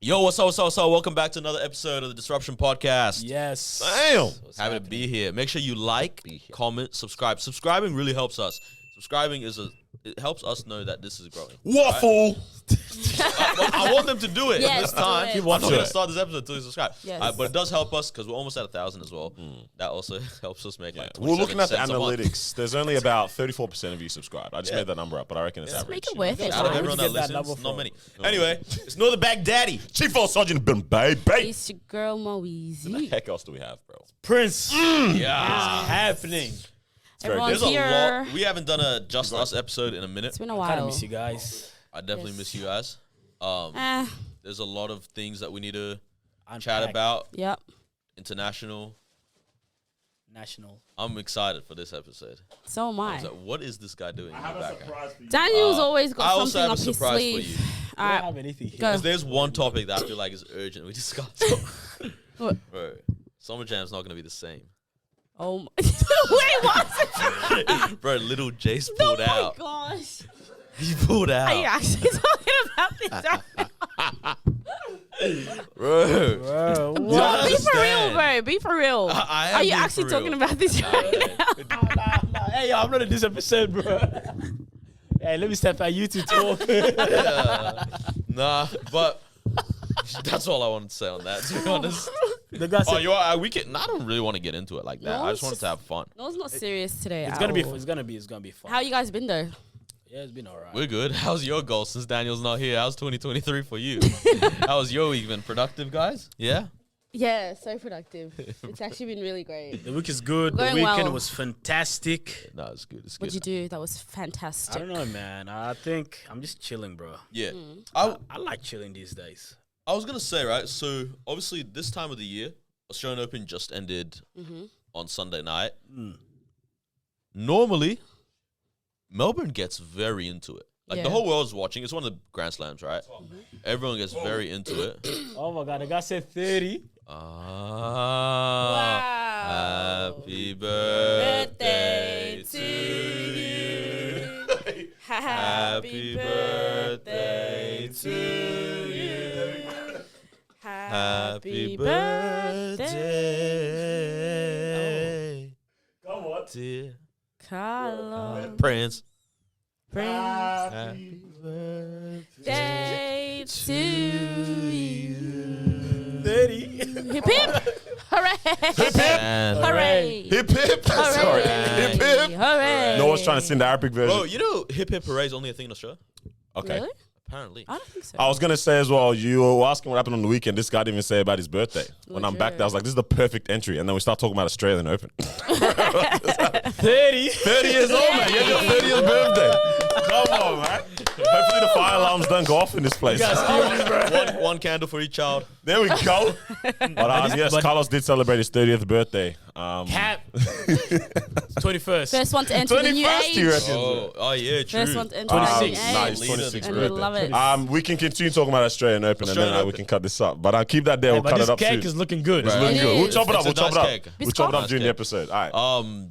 Yo, what's up, Welcome back to another episode of the Disruption Podcast. Yes. Damn. Happy to be here. Make sure you like, comment, subscribe. Subscribing really helps us. Subscribing it helps us know that this is growing. Waffle. Right? I want them to do it Yes, this time. do it. I'm not going to start this episode until you subscribe. Yes. But it does help us because we're almost at 1,000 as well. That also helps us make like 27 We're looking at the cents a month. analytics. There's only about 34% of you subscribe. I just made that number up, but I reckon it's Yeah. average. Make it worth it. Out of man. everyone Where'd that you get that listens, number not from? many. Anyway, it's Know the Baghdaddy. Chief Old Sergeant Ben Baby. It's your girl Moeezy. What the heck else do we have, bro? Prince. Yeah. Happening. very Everyone's There's a here. lot. We haven't done a Just Us episode in a minute. It's been a I kind of while. miss you guys. I definitely Yes. miss you guys. There's a lot of things that we need to chat Unpack. about. Yep. International. National. I'm excited for this episode. So am I. So what is this guy doing in the background? Daniel's always I got also something have a up his surprise for sleeve. you. I All don't right. have anything here. Go. Because there's one topic that I feel like is urgent we discuss. What? Bro, Summer Jam's not going to be the same. Oh my. Wait, what? Bro, little Jace Oh pulled my out. gosh. He pulled out. Are you actually talking about this? Bro. Bro, Do you what? Be for real, understand? bro. Be for real. I am Are you being actually for talking real. about this right now? Nah. Hey, I'm not in this episode, bro. Hey, let me step out. You two talk. Nah, but that's all I wanted to say on that, to be honest. The guy Oh, said, you are, we can. I don't really want to get into it like that. No, I it's just wanted to have fun. No, it's not serious today. it's at gonna be. all. It's gonna be fun. How you guys been though? Yeah, it's been alright. We're good. How's your goal since Daniel's not here? How's 2023 for you? How was your week? Been productive, guys? Yeah? Yeah, so productive. It's actually been really great. The week is good. The Going weekend well. was fantastic. No, it's good. It's good. What'd you do? That was I fantastic. don't know, man. I think I'm just chilling, bro. Yeah. Mm. I like chilling these days. I was going to say, right? So, obviously, this time of the year, Australian Open just ended on Sunday night. Normally, Melbourne gets very into it. Like, the Yeah. whole world's watching. It's one of the Grand Slams, right? Everyone gets very into it. Oh my god, the guy said 30. Ah. Happy birthday to you. Happy birthday to you. Happy birthday. Come on. Dear Kalows. Prince. Happy birthday to you. 30. Hip hip. Hooray. And Hooray. Hip hip. Sorry. Hip hip. Hooray. No one's trying to sing the Arabic version. bro, you know hip hip hooray is only a thing in Australia? Okay. Really? Apparently. I don't think so. I was gonna say as well, you were asking what happened on the weekend. This guy didn't even say about his birthday. When I'm back there, I was like, this is the perfect entry. And then we start talking about Australian Open. 30. 30 years old, man. You had your 30th birthday. Come on, man. Hopefully the fire alarms don't go off in this place. one candle for each child. There we go. But yes, but- Carlos did celebrate his 30th birthday. Cap. 21st. First one to enter the new 21st, you age. reckon? Oh yeah, true. First one to enter the new 26. age. Nice, Leader. 26th And we birthday. love it. We can continue talking about Australian Open Australian and then we Open. can cut this up. But I'll keep that there. We'll But cut this it up cake soon. is looking good. Right. It's looking It good. We'll is. chop it up. It's We'll a chop it nice up. cake. We'll chop it up Nice during the cake. episode. All right.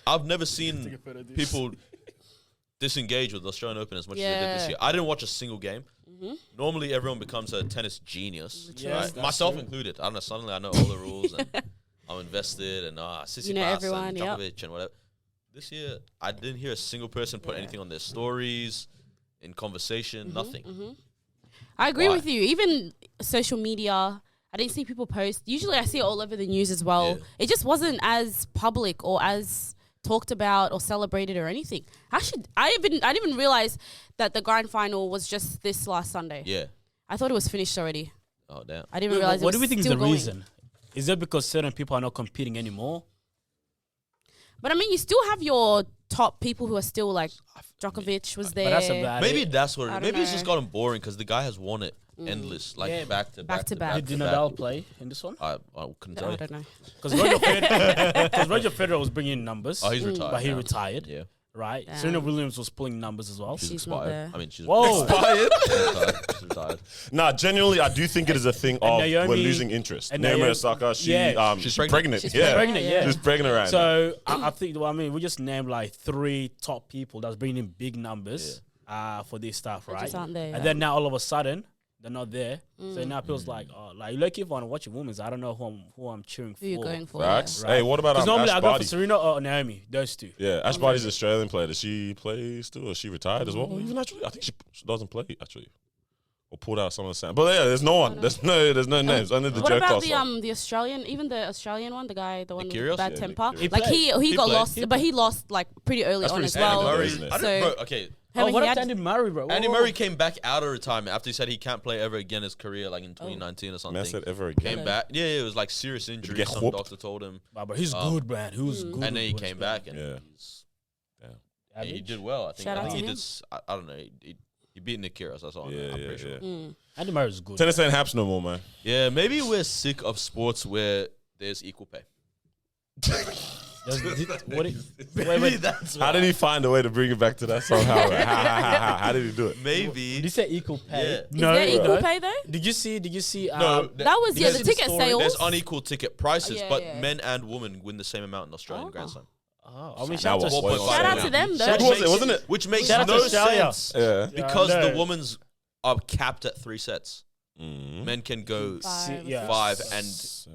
I've never seen people disengage with the Australian Open as much as they did this Yeah. year. I didn't watch a single game. Normally, everyone becomes a tennis genius, Yes, right? that's Myself true. included. I don't know. Suddenly, I know all the rules and I'm invested and Tsitsipas You know everyone, and yep. Djokovic and whatever. This year, I didn't hear a single person put anything on their stories, in conversation, nothing. I agree Why? with you. Even social media, I didn't see people post. Usually I see it all over the news as well. Yeah. It just wasn't as public or as talked about or celebrated or anything. Actually, I didn't even realize that the grand final was just this last Sunday. Yeah. I thought it was finished already. Oh damn. I didn't realize What it do was we think is still the going. reason? Is it because certain people are not competing anymore? But I mean, you still have your top people who are still like Djokovic was there. But that's about Maybe it. that's what. I don't Maybe it's just know. gotten boring because the guy has won it endless, like Yeah. back to Back to back. Did Nadal play in this one? I couldn't tell I you. don't know. Because Roger Federer was bringing in numbers. Oh, he's retired. But he now. retired. Yeah. Right? Damn. Serena Williams was pulling numbers as well. She's She's not expired. there. I mean, she's Whoa. Expired. She's retired. Nah, genuinely, I do think it is a thing of Naomi- we're losing interest. and Naomi Naomi- Osaka, she's She's pregnant. pregnant. She's Yeah. pregnant, yeah. She's pregnant right now. So I think, well, I mean, we just named like 3 top people that's bringing in big numbers for this stuff, They right? just aren't there And yet. then now all of a sudden, they're not there. So now it feels like, like look, if I want to watch a women's, I don't know who I'm cheering Who you for. going for? Facts. Right. Hey, what about Because normally Ash I go for Barty? Serena or Naomi, those two. Yeah, Ash Barty's an Australian player. Does she play still? Or is she retired as well? Even actually, I think she doesn't play actually. Or pulled out some of the sand. But yeah, there's no one. There's no names. Only the What joke about cast. the Australian, even the Australian one, the guy, the one with Kyrgios? bad Yeah, temper? Kyrgios. Like he got played. lost, but he lost like pretty early That's on pretty as standard, well. though, Murray, isn't it? I So- don't, bro, okay. Oh, what he about had- Andy Murray, bro? Andy Whoa. Murray came back out of retirement after he said he can't play ever again his career, like in 2019 or something. Man said ever again. Came back. Yeah, it was like serious injury. get Some whooped? doctor told him. But he's good, man. He was good. And then he when came playing. back and Yeah. he did well. I think. Shout I out think to he him. did. I don't know. He beat Nick Kyrgios. That's all. Yeah, I'm yeah, pretty sure. yeah. Andy Murray's good. Tennis ain't haps no more, man. Yeah, maybe we're sick of sports where there's equal pay. Maybe that's How did he find a way to bring it back to that somehow? Right? How did he do it? Did maybe. you say equal pay? Yeah. Is No, there equal no. pay though? Did you see? No, That was Because the the ticket story- sales. There's unequal ticket prices, Yeah, but yeah. men and women win the same amount in Australian Oh. Grand Slam. Oh, I mean, Now shout out to what? Australia. Shout out to them though. Shout Who was it? Wasn't it? Which makes Shout out to no Australia. sense Yeah. because no. the women's are capped at 3 sets. Mm. Men can go Five. Yeah. 5 and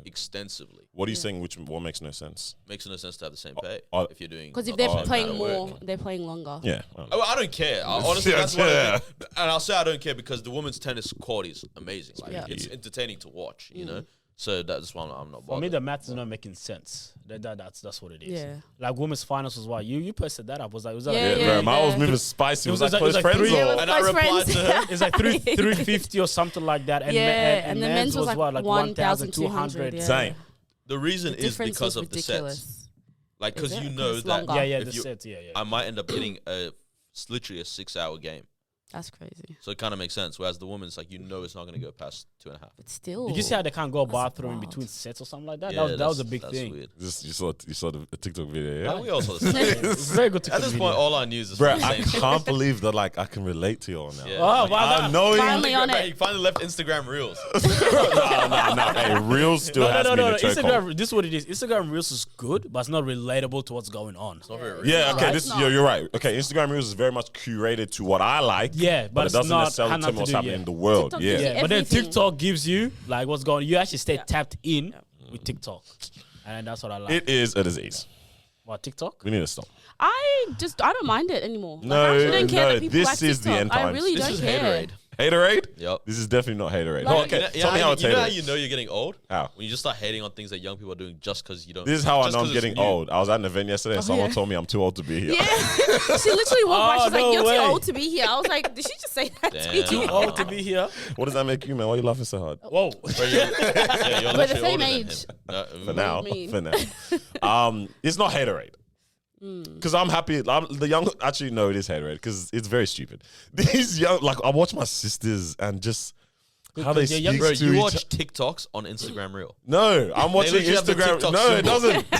extensively. What are you saying? What makes no sense? Makes no sense to have the same pay if you're doing. Because if the they're same playing amount of more, work. they're playing longer. Yeah. Oh, I don't care. Honestly, Yeah, that's one yeah. of the, and I'll say I don't care because the women's tennis court is amazing. Like, Yeah. it's entertaining to watch, you know. So that's why I'm not For me, bothered. the maths is not making sense. That's what it is. Yeah. Like women's finals was what you posted that up. Was that Yeah, Yeah, bro. Mine was yeah. moving spicy. It was It was like like- close it was like friends three- or And I Close replied friends. to her. It's like 350 or something like that. And Yeah, and the men's men's was what, like 1,200. 1,200. Yeah. Same. The reason The is difference because was of the ridiculous. sets. Like, Is because it? you 'Cause know it's that longer. Yeah, if the you- sets. Yeah. I might end up getting literally a 6-hour game. That's crazy. So it kind of makes sense. Whereas the women's, like, you know, it's not going to go past 2.5. But still. Did you see how they can't go That's bathroom in wild. between sets or something like that? Yeah, that was a that's- big that's thing. Weird. Just you saw the TikTok video, Yeah, yeah. we also the same. It's very good to At this point, all our news is Bro, from the I same shit. can't believe that like I can relate to you all now. Yeah. Oh, Like, wow, I know you. Finally on Bro, it. you finally left Instagram Reels. No. Hey, Reels still has me in the chokehold. Instagram, this is what it is. Instagram Reels is good, but it's not relatable to what's going on. Not very real. Yeah, okay, No, this it's not. you're right. Okay, Instagram Reels is very much curated to what I like. Yeah, but it it's doesn't not necessarily had tell me nothing what's to do, happening yeah. in the world. TikTok Yeah. gives Yeah, but then everything. TikTok gives you like what's going. You actually stay tapped in with TikTok, and that's what I like. It is a disease. What TikTok? We need to stop. I don't mind it anymore. No, I actually don't care no, that people this like is the TikTok. end I times. really This don't is care. haterade. Haterade? Yep. This is definitely not haterade. Like- Oh, okay, You tell me how it's know how haterade. you know you're getting old? How? When you just start hating on things that young people are doing just because you don't. This is how I just know I'm 'cause it's getting new. old. I was at an event yesterday and someone yeah. told me I'm too old to be here. Yeah. She literally walked by. Oh, She's like, no "You're way. too old to be here." I was like, "Did she just say that to me?" Damn. Oh, to be here. What does that make you, man? Why are you laughing so hard? Whoa. Bro, you're We're the literally same older than age. him. For now. do you mean? For now. It's not haterade. Because I'm happy. The young actually no, it is haterade because it's very stupid. These young, like I watch my sisters and just how they Because they're young. speak Bro, to you each. watch TikToks on Instagram Reel. No, I'm watching literally have the Instagram. TikTok No, it symbol. doesn't.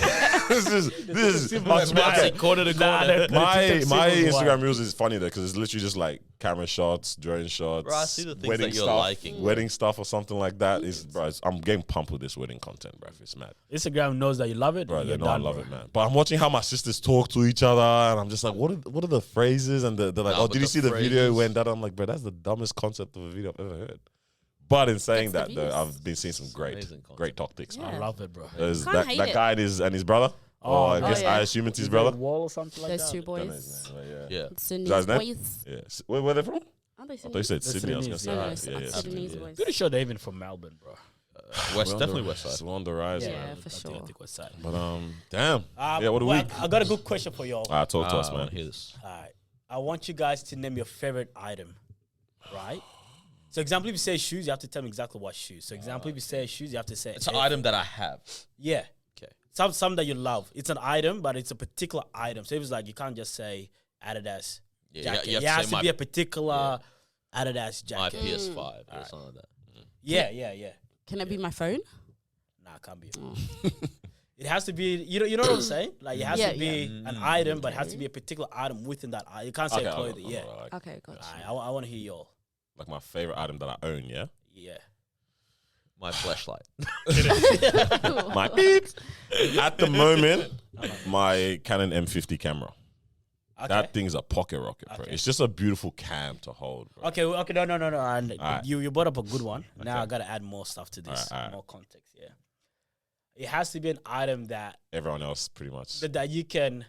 this is Like corner to corner. my TikTok my symbols Instagram why? reels is funny though because it's literally just like camera shots, drone shots, Bro, I see the things wedding that you're stuff, liking. wedding stuff or something like that. Is bro, I'm getting pumped with this wedding content, bro. It's mad, Instagram knows that you love it. bro. and They you're know I done, love bro. it, man. But I'm watching how my sisters talk to each other, and I'm just like, what are the phrases? And they're like, Nah, oh, but did you the see the video phrases- when that? I'm like, bro, that's the dumbest concept of a video I've ever heard. But in saying That's that the though, views. I've been seeing some amazing great content. tactics, Yeah. man. I love it, bro. There's Can't that hate that it. guy and his brother. Oh, I guess yeah. I assume it's his Is there a brother. wall or something like Those that? two Don't know boys. his name, but Yeah. Sudanese Is that his name? boys. Yeah. Where are they from? Aren't they I thought you Sudanese? said The Sydney. I was gonna Sudanese, say, No, no, right, it's yeah, yeah, Sudanese Sydney. boys. Pretty sure they're even from Melbourne, bro. Definitely West Side. We're on the rise, Yeah, man. for I sure. think West Side. But damn. Yeah, what a well, week. I got a good question for y'all. Talk to us, I man. wanna hear this. All right. I want you guys to name your favorite item, right? So, example, if you say shoes, you have to tell me exactly what shoes. So, example, if you say shoes, you have to say It's an item that I have. Yeah. Okay. Some that you love. It's an item, but it's a particular item. So, it's like you can't just say Adidas Yeah, jacket. you have it to has say to my- be a particular Adidas My jacket. PS5 or something like that. Yeah. Can it be my phone? Nah, it can't be. It has to be, you know what I'm saying? Like, it has Yeah, to be an item, but it has to be a particular item within that item. You can't say clothing, yeah. Okay, gotcha. All right, I want to hear y'all. Like my favorite item that I own, yeah? Yeah. My flashlight. My beep. At the moment, my Canon M50 camera. Okay. That thing's a pocket rocket, bro. Okay. It's just a beautiful cam to hold, bro. Okay, no. And Alright. you brought up a good one. Now Okay. I gotta add more stuff to this, Alright. more context. Yeah, it has to be an item that Everyone else, pretty much. that you can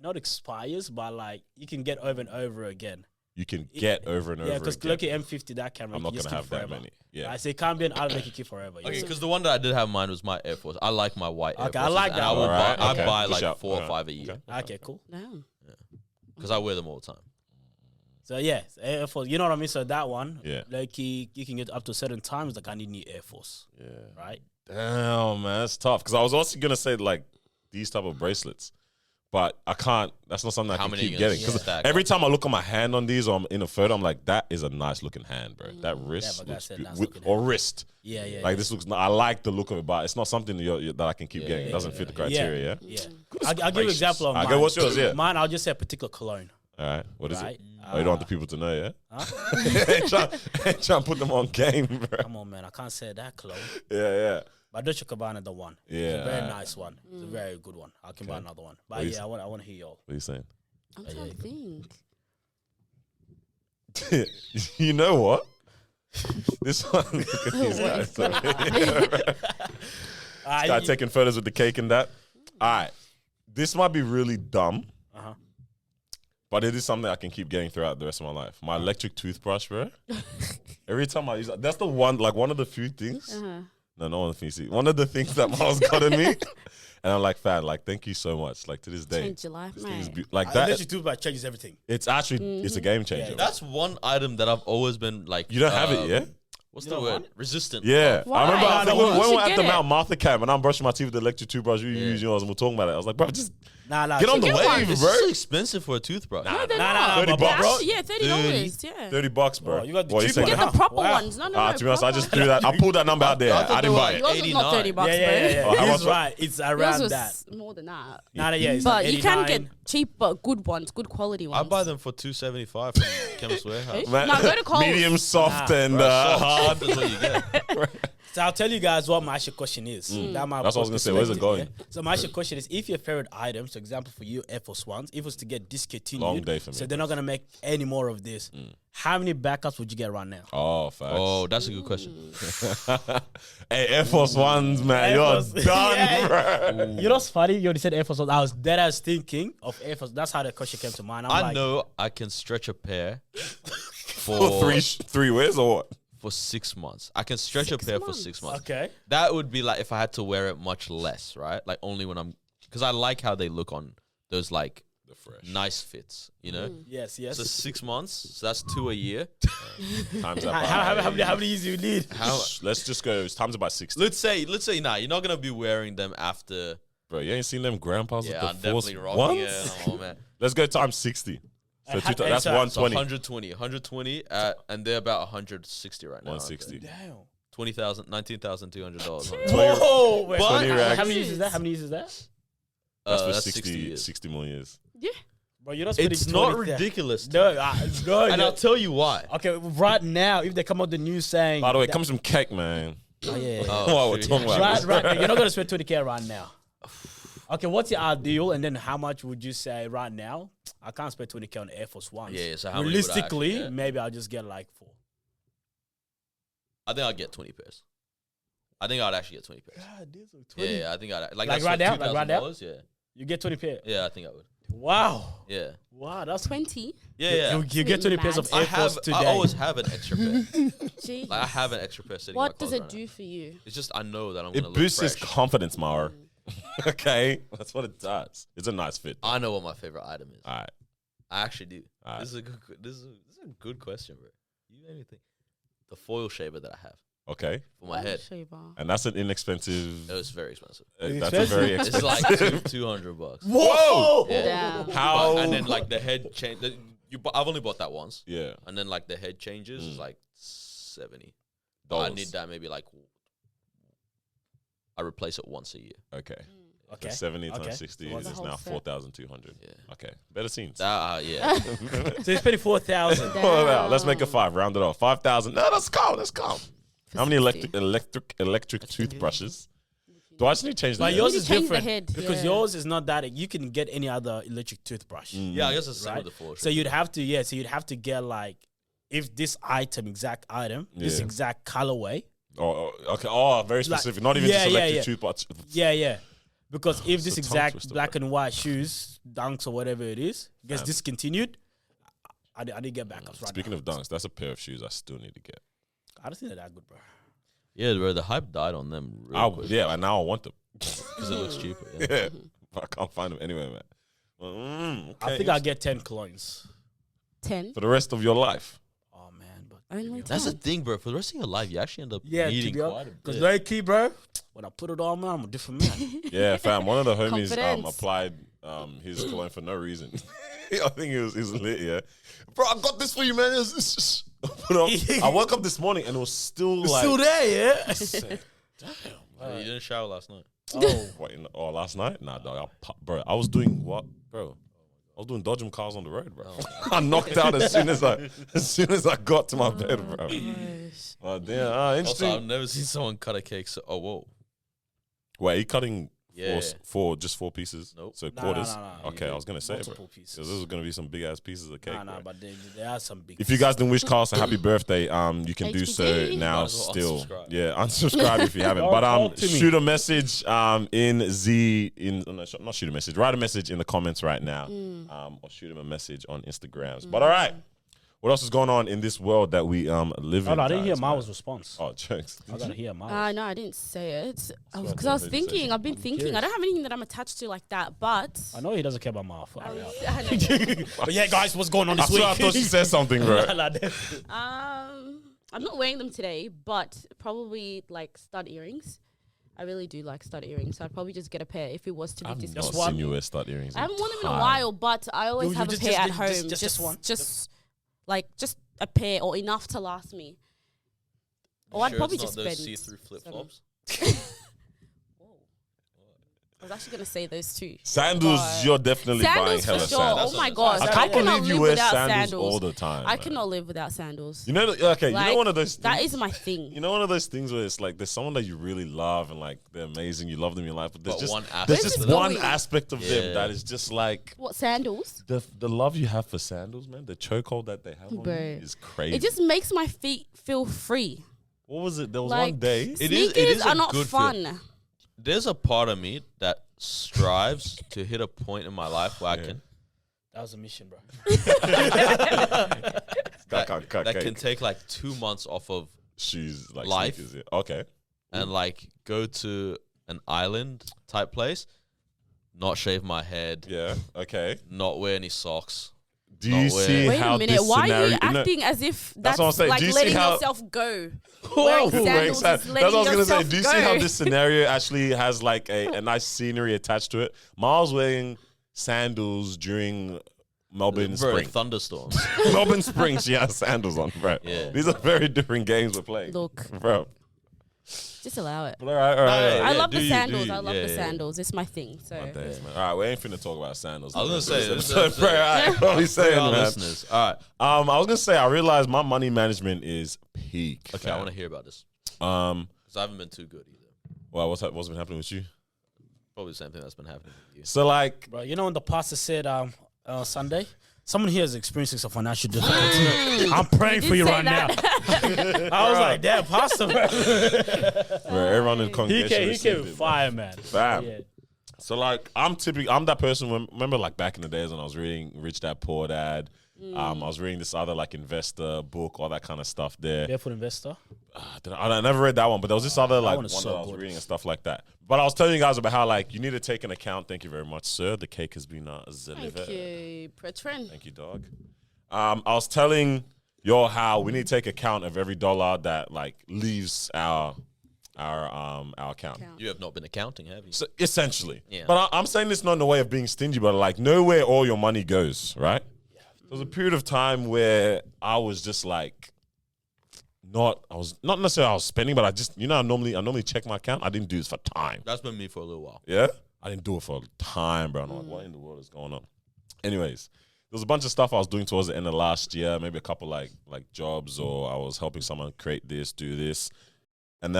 not expires, but like you can get over and over again. You can get over and over Yeah, because again. look at M50, that camera. I'm you not just gonna keep have that forever. many. Yeah. I say it can't be an item that you keep forever. Okay, Yeah. because the one that I did have in mind was my Air Force. I like my white Air Okay, I Forces, like and that I will one. buy, Alright, I okay. buy Push like out. 4 or Alright. 5 a year Okay, cool. Damn. because I wear them all the time. So yeah, Air Force. You know what I mean? So that one, Yeah. like you can get up to certain times. Like I need new Air Force, Yeah. right? Damn, man, that's tough. Because I was also gonna say like these type of bracelets, but I can't. That's not something I How can many keep you gonna getting. Because stack every up? time I look at my hand on these or I'm in a photo, I'm like, that is a nice looking hand, bro. That Yeah, wrist but I looks said good. nice With- looking or hand. wrist. Yeah, yeah. Like yeah. this looks. I like the look of it, but it's not something that I can keep getting. It doesn't fit the criteria. Yeah. Yeah. I'll give you an example of Okay, mine. what's yours? Yeah. Mine, I'll just say a particular cologne. All right. What is Right. it? Oh, you don't want the people to know, yeah? Huh? ain't trying to put them on game, bro. Come on, man. I can't say that cologne. Yeah. But Dolce Gabbana, the one. It's Yeah. a very nice one. It's a very good one. I can buy another one. But What is- yeah, I want to hear y'all. What are you saying? I'm trying to think. You know what? This one. Look at these guys. Guy taking photos with the cake and that. All right. This might be really dumb, Uh-huh. but it is something I can keep getting throughout the rest of my life. My electric toothbrush, bro. Every time I use it, that's the one, like one of the few things. No, one of the things. One of the things that Miles got in me. And I'm like, fan, like, thank you so much. Like, to this day. Change your life, This thing is mate. like That that. toothbrush changes everything. It's actually, it's a game changer. Yeah, That's one item that I've always been like. You don't have it, yeah? What's You the don't word? want it? Resistant. Yeah, Why? I remember. I No, think you when we should were at get the it. Mount Martha camp and I'm brushing my teeth with the electric toothbrush, you use yours, and we're talking about it. I was like, bro, just Nah. get on the check- wave, It's bro. so expensive for a toothbrush. No, they're Nah, not. 30 They're bucks. actually- yeah, $30. Yeah. $30, bro. Oh, you got the What, you cheap saying one. Get that? the proper Wow. ones. No, To be honest, I proper. just threw that. I pulled that number out there. I thought I they didn't were buy like it. Yours was not 89. $30, Yeah, Oh, He's how much- right. It's bro. Yours around was that. more than that. Yeah. It's But like you can get 89. cheap but good ones, good quality ones. I buy them for $275 from Chemist Warehouse. Man, No, go to Coles. medium, soft, Nah, and Hard is what you get. So I'll tell you guys what my actual question is. That might That's what I was gonna say. Where's it going? Yeah? So my actual question is, if your favorite item, for example, for you Air Force Ones, if it was to get discontinued, Long day for me, so they're not gonna make any more of this. How many backups would you get right now? Oh, facts. Oh, that's a good question. Hey, Air Force Ones, man, Air you're Force- done, Yeah. bro. You know what's funny? You already said Air Force Ones. I was dead ass thinking of Air Force. That's how the question came to mind. I'm I like, know I can stretch a pair For three wears or what? for 6 months. I can stretch a 6 pair for months. 6 months. Okay. That would be like if I had to wear it much less, right? Like only when I'm, because I like how they look on those like The fresh. nice fits, you know? Yes. So 6 months, so that's 2 a year. Times that How many years you need? How? Let's just go. It's times about 60. Let's say, nah, you're not gonna be wearing them after. Bro, you ain't seen them grandpas Yeah, I'm with the Force definitely rocking ones? it. Oh man, Let's go times 60. So And two, that's so- so 120. 120, and they're about 160 right now. aren't they? 160. Damn. $19,200. Whoa. Wait, But- 20 racks. how many years is that? How many years is that? That's for That's 60, years. 60 more years. Bro, you're not It's spending not 20 there. ridiculous. No, no. And I'll tell you why. Okay, right now, if they come out the news saying, By the way, it that- comes from cake, man. oh yeah, What we're shoot. talking about. right now, you're not gonna spend 20K right now. Okay, what's your ideal? And then how much would you say right now? I can't spend 20K on Air Force Ones. Yeah, so how many would I actually realistically, get? maybe I'll just get like 4. I think I'd get 20 pairs. I think I'd actually get 20 pairs. God, these are 20. Yeah, I think I'd Like that's right for now? Like right now? $2,000, Yeah, You get 20 pair. yeah, I think I would. Wow, Yeah, wow, that's 20. yeah. You get 20 pairs of Mad. Air Force today. I always have an extra pair. Jeez. Like I have an extra pair sitting. What in my does closet it right do now. for you? It's just I know that I'm gonna It boosts look his fresh. confidence, Mara. Okay? That's what it does. It's a nice fit. I know what my favorite item is. All right. I actually do. Alright. This is a good. This is a good question, bro. You made me think. The foil shaver that I have Okay. for my head. Shaver. And that's an inexpensive. It was very expensive. That's a very It's expensive. like $200. Whoa! Yeah. Damn. How? And then like the head change. I've only bought that once. Yeah. And then like the head changes is like $70. I Dollars. need that maybe like. I replace it once a year. Okay. Okay. So 70 okay. times 60 So what's is the whole now set? 4,200. Yeah. Okay. Better scenes. Yeah. So you're spending 4,000. Well, now, let's make it 5. Round it off. 5,000. No, let's calm. Let's calm. How many 50. electric toothbrushes do Do I just need to change the But head? yours You is change the different head, because yeah. yours is not that. You can get any other electric toothbrush, Yeah, I guess it's the same right? with the four. So you'd have to, so you'd have to get like, if this exact item, this Yeah. exact colorway. Okay. Oh, very specific. Not even yeah, just yeah, electric yeah. toothbrush. Yeah. Because if It's this a tongue exact twister, black bro. and white shoes, Dunks or whatever it is, gets discontinued, I didn't get backups right Speaking now. of Dunks, that's a pair of shoes I still need to get. I don't think they're that good, bro. Yeah, bro, the hype died on them real quick Yeah, and now I want them. because it looks cheaper. Yeah. Yeah, but I can't find them anywhere, man. I think I'll get 10 colognes. 10. for the rest of your life. Oh, man. But Only That's the 10. thing, bro. For the rest of your life, you actually end up yeah, needing to be quite a honest. bit. Because low key, bro, when I put it on, man, I'm a different man. Yeah, fam. One of the homies Confidence. applied his cologne for no reason. I think he was lit. Yeah, bro, I got this for you, man. It's just, put on. I woke up this morning and it was still It's like. still there, yeah? I said, damn. Yeah, you didn't shower last night. Oh. What, last night? Nah, dog. Bro, I was doing what, bro? I was doing dodging cars on the road, bro. I knocked out as soon as I got to my bed, bro. Oh, damn. Also, Interesting. I've never seen someone cut a cake. So, oh, whoa. Wait, are you cutting Yeah. just four pieces? Nope. So Nah, quarters? nah. Okay, I was going to say, bro. Multiple pieces. Because this is going to be some big-ass pieces of cake, bro. But there are some big. If you guys didn't wish Carlos a happy birthday, you can do so HBD. now Might as well still. unsubscribe. Yeah, unsubscribe if you haven't. Don't But talk to me. shoot a message not shoot a message. Write a message in the comments right now. Or shoot him a message on Instagrams. But all right. What else is going on in this world that we live in? Oh, no, I didn't hear guys, Marwa's man? response. Oh, jokes. I gotta hear Marwa's. No, I didn't say it. what Because I I was heard you say thinking, I've been thinking. I curious. don't have anything that I'm attached to like that, but. I know he doesn't care about Marwa. I know. But yeah, guys, what's going on I this week? swear I thought she said something, bro. I'm not wearing them today, but probably like stud earrings. I really do like stud earrings, so I'd probably just get a pair if it was to be I've not discontinued. one. seen you wear stud earrings. I haven't worn them in a time. while, but I always You have a just- pair just- at just- home. just one? Just a pair or enough to last me. Or I'd Sure probably it's just not those spend. see-through flip-flops. I was actually gonna say those two. Sandals, But- you're definitely buying Sandals hella for sure. sandals. Oh my gosh, I I can't cannot believe you live wear without sandals sandals. all the time. I man. cannot live without sandals. You know, okay, you know Like, one of those. That things- is my thing. You know, one of those things where it's like there's someone that you really love and like they're amazing, you love them in your life, but there's But just one aspect there's of just them. one Going. aspect of them Yeah. that is just like What, sandals? the love you have for sandals, man. The chokehold that they have on Bro. you is crazy. It just makes my feet feel free. What was it? There was Like one day. It is- sneakers a are not good feel. fun. There's a part of me that strives to hit a point in my life where I can That was a mission, bro. that can take like 2 months off of shoes like life. sneakers, yeah. Okay. and like go to an island type place, not shave my head, Yeah. Okay. not wear any socks. Do Not you wear- see Wait how a minute. this Why scenario? are you acting as if that's what I'm saying. like Do you see letting how- yourself go? Whoa, Wearing sandals is That's letting what I was gonna say. yourself Do you see how go. this scenario actually has like a nice scenery attached to it? Miles wearing sandals during Melbourne Bro, Spring. thunderstorms. Melbourne Spring, she has sandals on, bro. Yeah. These are very different games we're playing. Look, Bro. just allow it. All right. Yeah, I love do the you, sandals. do you? I love Yeah, the yeah. sandals. It's my thing. So Days, man. All right, we ain't finna talk about sandals. I was gonna say, So, this is- bro, all right, what are we For saying, our man? listeners. All right. I was gonna say I realized my money management is peak. Okay, I want to hear about this Um, because I haven't been too good either. well, what's been happening with you? Probably the same thing that's been happening with you. So like, Bro, you know when the pastor said Sunday? Someone here is experiencing some financial difficulty. I'm praying You for did you say right now. that. I was like, damn, pastor, bro. where everyone in the He congregation came received with it, fire, man. Bam. Yeah. So like I'm that person. Remember like back in the days when I was reading Rich Dad Poor Dad. I was reading this other like investor book, all that kind of stuff there. Barefoot investor. I never read that one, but there was this other like one one is that so I was good. reading and stuff like that. But I was telling you guys about how like you need to take an account. Thank you very much, sir. The cake has been delivered. Thank you, Pretren. Thank you, dog. I was telling y'all how we need to take account of every dollar that like leaves our account. You have not been accounting, have you? So essentially, Yeah. But I'm saying this not in a way of being stingy, but like know where all your money goes, right? There was a period of time where I was just like, not necessarily I was spending, but I just I normally check my account. I didn't do this for time. That's been me for a little while. Yeah, I didn't do it for time, bro. I'm like, what in the world is going on? Anyways, there was a bunch of stuff I was doing towards the end of last year, maybe a couple like jobs, or I was helping someone create this, do this. And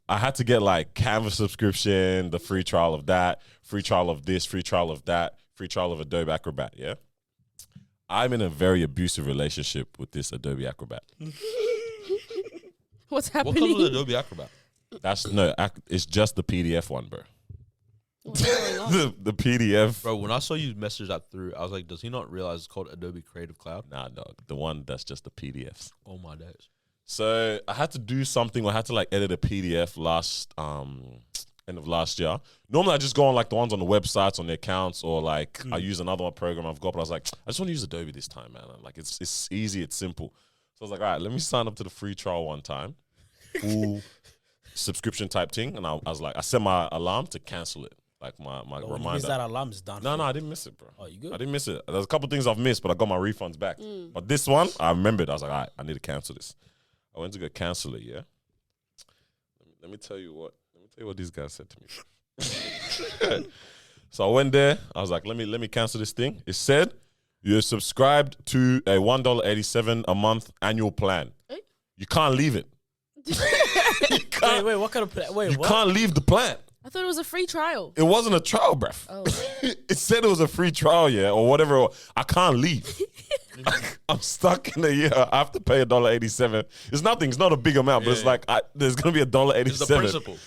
I had to get like Canva subscription, the free trial of that, free trial of this, free trial of that, free trial of Adobe Acrobat. Yeah. I'm in a very abusive relationship with this Adobe Acrobat. What's What happening? comes with Adobe Acrobat? It's just the PDF one, bro. What's going on? the PDF. Bro, when I saw you message that through, I was like, does he not realize it's called Adobe Creative Cloud? Nah, dog. The one that's just the PDFs. Oh my days. So I had to do something. I had to like edit a PDF end of last year. Normally I just go on like the ones on the websites, on the accounts, or like I use another program I've got. But I was like, I just want to use Adobe this time, man. Like it's easy, it's simple. So I was like, all right, let me sign up to the free trial one time, full subscription type thing. And I was like, I set my alarm to cancel it, like my reminder. Is that alarm is done? No, I didn't miss it, bro. Oh, you good? I didn't miss it. There's a couple things I've missed, but I got my refunds back. But this one, I remembered. I was like, all right, I need to cancel this. I went to go cancel it. Yeah. Let me tell you what these guys said to me. So I went there. I was like, let me cancel this thing. It said you're subscribed to a $1.87 a month annual plan. Eh? You can't leave it. Wait, what kind of plan? Wait, You what? can't leave the plan. I thought it was a free trial. It wasn't a trial, bruv. Oh. It said it was a free trial, yeah, or whatever. I can't leave. I'm stuck in a year. I have to pay $1.87. It's nothing. It's not a big amount, but it's like there's gonna be $1.87. It's the principle.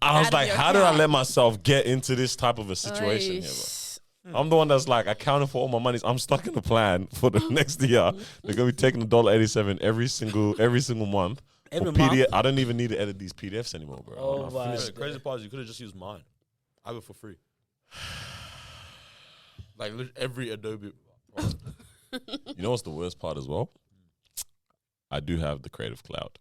I was Out of like, your how did I account. let myself get into this type of a situation here, bro? I'm the one that's like accounting for all my money. I'm stuck in the plan for the next year. They're gonna be taking $1.87 every single month. Every For PDF. month? I don't even need to edit these PDFs anymore, bro. Oh, I've wow. finished The crazy part is you could have just used mine. I have it for free. Like every Adobe. You know what's the worst part as well? I do have the Creative Cloud.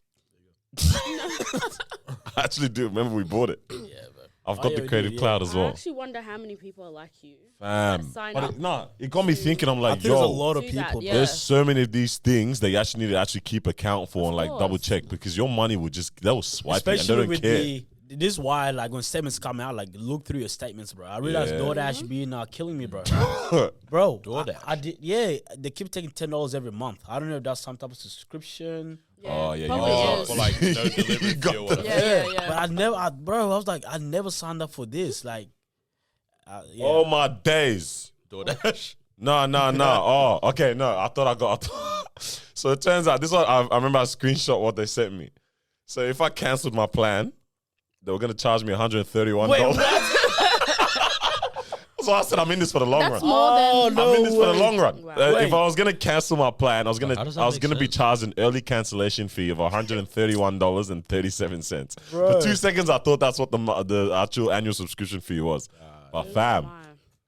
I actually do. Remember we bought it. Yeah, bro. I've Oh, got yeah, the we Creative did, Cloud as I well. actually wonder how many people are like you. Fam. Sign But up. it got me thinking. I'm I like, think there's a yo, lot of Do that, people. yeah. there's so many of these things that you actually need to actually keep account for Of and like course. double check because your money will just, that will swipe it and Especially they don't with care. this is why like when statements come out, like look through your statements, bro. I realized Yeah. DoorDash being killing me, bro. Bro, DoorDash. I did. Yeah, they keep taking $10 every month. I don't know if that's some type of subscription. Oh, yeah, you probably got is. For like no delivery You got fee or whatever. Yeah. But I was like, I never signed up for this. Like, yeah. Oh my days. DoorDash. No. Oh, okay. No, I thought I got. So it turns out this one. I remember I screenshot what they sent me. So if I cancelled my plan, they were gonna charge me $131. Wait, what? So I said I'm in this for the long That's run. more than. no. I'm in this for the way. long run. Wow. If Wait. I was gonna cancel my plan, I was How does that make gonna be sense? charged an early cancellation fee of $131.37. Bro. For 2 seconds, I thought that's what the actual annual subscription fee was. But fam, My.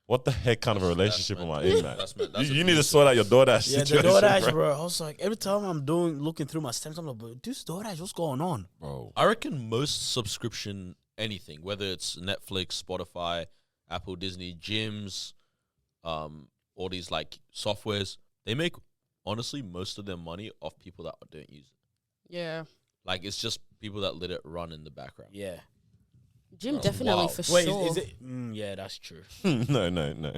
what the heck kind of a relationship am I in, man? That's You need to sort out your DoorDash Yeah, the situation, DoorDash, bro. I was like, every time I'm looking through my stamps, I'm like, bro, this DoorDash, what's going on? bro. I reckon most subscription anything, whether it's Netflix, Spotify, Apple, Disney, gyms, all these like softwares, they make honestly most of their money off people that don't use it. Yeah. Like it's just people that let it run in the background. Yeah. Gym That's definitely wild. for Wait, sure. is it? Yeah, that's true. No. No,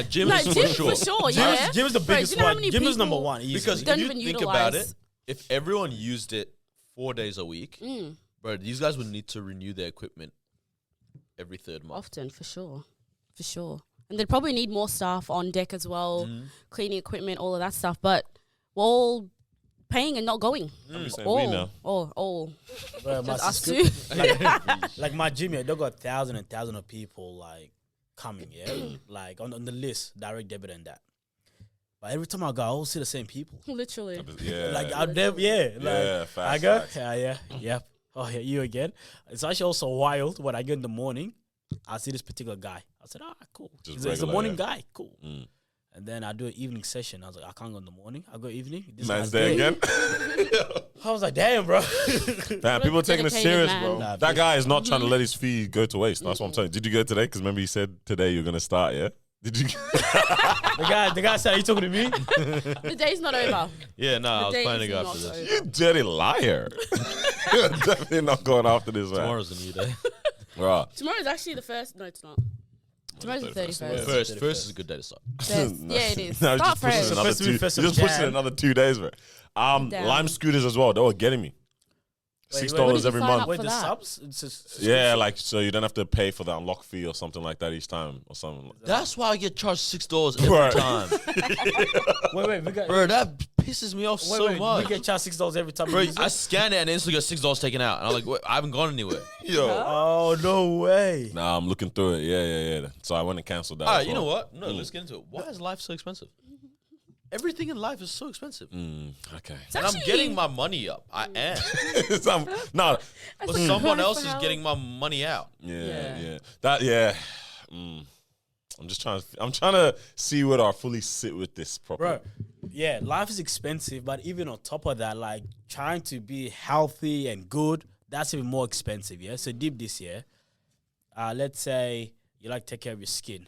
gym No, is gym for sure. for sure. Yeah. Gym is the Bro, biggest do you know how one. many Gym is number people- one. Easily. Because Don't if you even think about it, utilize- if everyone used it 4 days a week, bro, these guys would need to renew their equipment every third month. Often, for sure. And they'd probably need more staff on deck as well, cleaning equipment, all of that stuff. But we're all paying and not going. I'm saying we now. All. Bro, my Just us subscription- two. like my gym, yeah, they got thousands and thousands of people like coming, yeah, like on the list, direct debit and that. But every time I go, I always see the same people. Literally. Yeah. Like I never, yeah, like Yeah, I facts, go, facts. yeah. Oh yeah, you again. It's actually also wild when I get in the morning, I see this particular guy. I said, cool. Just He's a regular, morning yeah. guy, cool. Mm. And then I do an evening session. I was like, I can't go in the morning. I go evening. This Man's guy's there there. again. I was like, damn, bro. Man, people are taking it Dedicated serious, man. bro. Nah, That guy is not trying to let his fee go to waste. That's what I'm telling you. Did you go today? Because remember you said today you're gonna start, yeah? Did you? the guy said, "Are you talking to me?" The day's not over. Yeah, no, I The was day planning is after not this. over. You dirty liar. You're definitely not going after this, man. Tomorrow's a new day. Right. Tomorrow's actually the first. No, it's not. Tomorrow's the 31st. First is a good day to start. Yeah, it is. No, Start just push it fresh. another Supposed to be two. first You of just push it Jan. another 2 days, bro. Damn. Lime scooters as well. They were getting me. $6 What did you every sign month. up Wait, for the that? subs? It's just Yeah, like so you don't have to pay for the unlock fee or something like that each time or something. Like that. That's why I get charged $6 every Right. time. wait, we got. Bro, that pisses me off so much. We get charged $6 every time. Bro, we use I it? scan it and instantly get $6 taken out. And I'm like, wait, I haven't gone anywhere. Yo. Oh no way! Nah, I'm looking through it. Yeah. So I went and canceled that. All as right, you well. know what? No, let's get into it. Why is life so expensive? Everything in life is so expensive. Okay. And I'm getting my money up. I am. No. But someone else is getting my money out. Yeah. That I'm just trying to. I'm trying to see where I fully sit with this properly. Bro, yeah, life is expensive, but even on top of that, like trying to be healthy and good, that's even more expensive. Yeah. So deep this year, let's say you like to take care of your skin,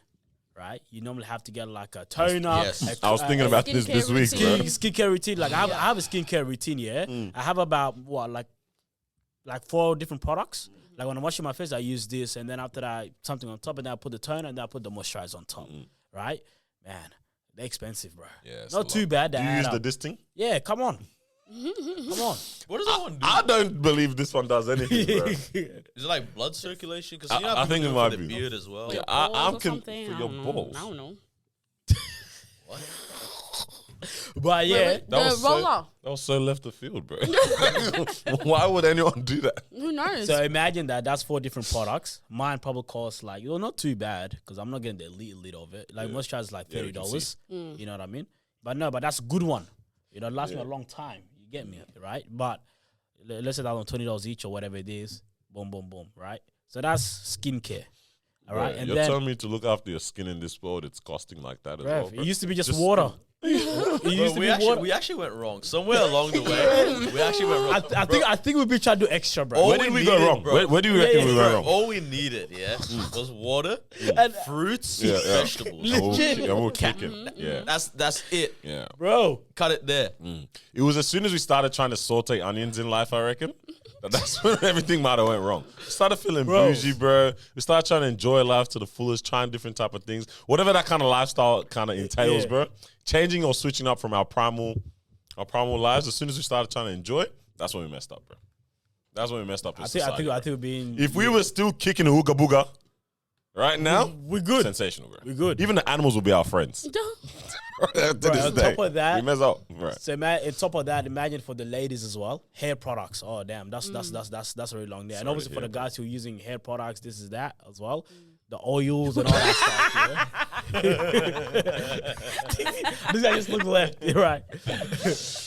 right? You normally have to get like a toner. Yes. I was thinking about this skincare week, routine. bro. skincare routine. Like I have a skincare routine. Yeah, I have about like 4 different products. Like when I'm washing my face, I use this, and then after that, something on top, and then I put the toner, and then I put the moisturizer on top. Right, man, they're expensive, bro. Yeah, it's Not a too lot. bad. Do They you add use the up. this thing? Yeah, come on, come on. What does that one do? I don't believe this one does anything, bro. Is it like blood circulation? Because you know I how think people it do might for the be. beard as well. Your I'm balls or con- something? for I your don't know. balls. I don't know. But yeah, Wait, That the was so- roller. That was so left of field, bro. Why would anyone do that? Who knows? so imagine that's 4 different products. Mine probably costs like, not too bad because I'm not getting the elite of it. Like moisturizer is like Yeah, we can $30. You know what I mean? But no, but that's a good one. It lasts me a long time. You get me, right? But let's say that on $20 each or whatever it is. Boom, boom, boom, right? So that's skincare. All right, Bro, and you're then telling me to look after your skin in this world, it's costing like that as well, bruv, bro. it used to be just water. It used to we be actually water. we actually went wrong somewhere along the way. We actually went wrong. I think we be trying to do extra, bro. All Where we did we go needed, wrong? bro. Where do you reckon we Bro, went wrong? all we needed, was water, And- fruits, Yeah. vegetables. Legit. Yeah, we're kicking. Yeah. That's it. Yeah. Bro, Cut it there. It was as soon as we started trying to saute onions in life, I reckon. That's when everything might have went wrong. We started feeling bougie, bro. We started trying to enjoy life to the fullest, trying different type of things. Whatever that kind of lifestyle kind of entails, Yeah. bro. Changing or switching up from our primal lives. As soon as we started trying to enjoy it, that's when we messed up, bro. That's when we messed up. I think we're being. If we were still kicking a hooga booga right now, we're good. sensational, bro. We're good. Even the animals will be our friends. to this on day. top of that- we mess up. Right. So on top of that, imagine for the ladies as well, hair products. Oh damn, that's really long there. And Sorry obviously to for the hear, guys who are using hair products, this is that as well. The oils and all that stuff. Yeah? This guy just looked left. You're right.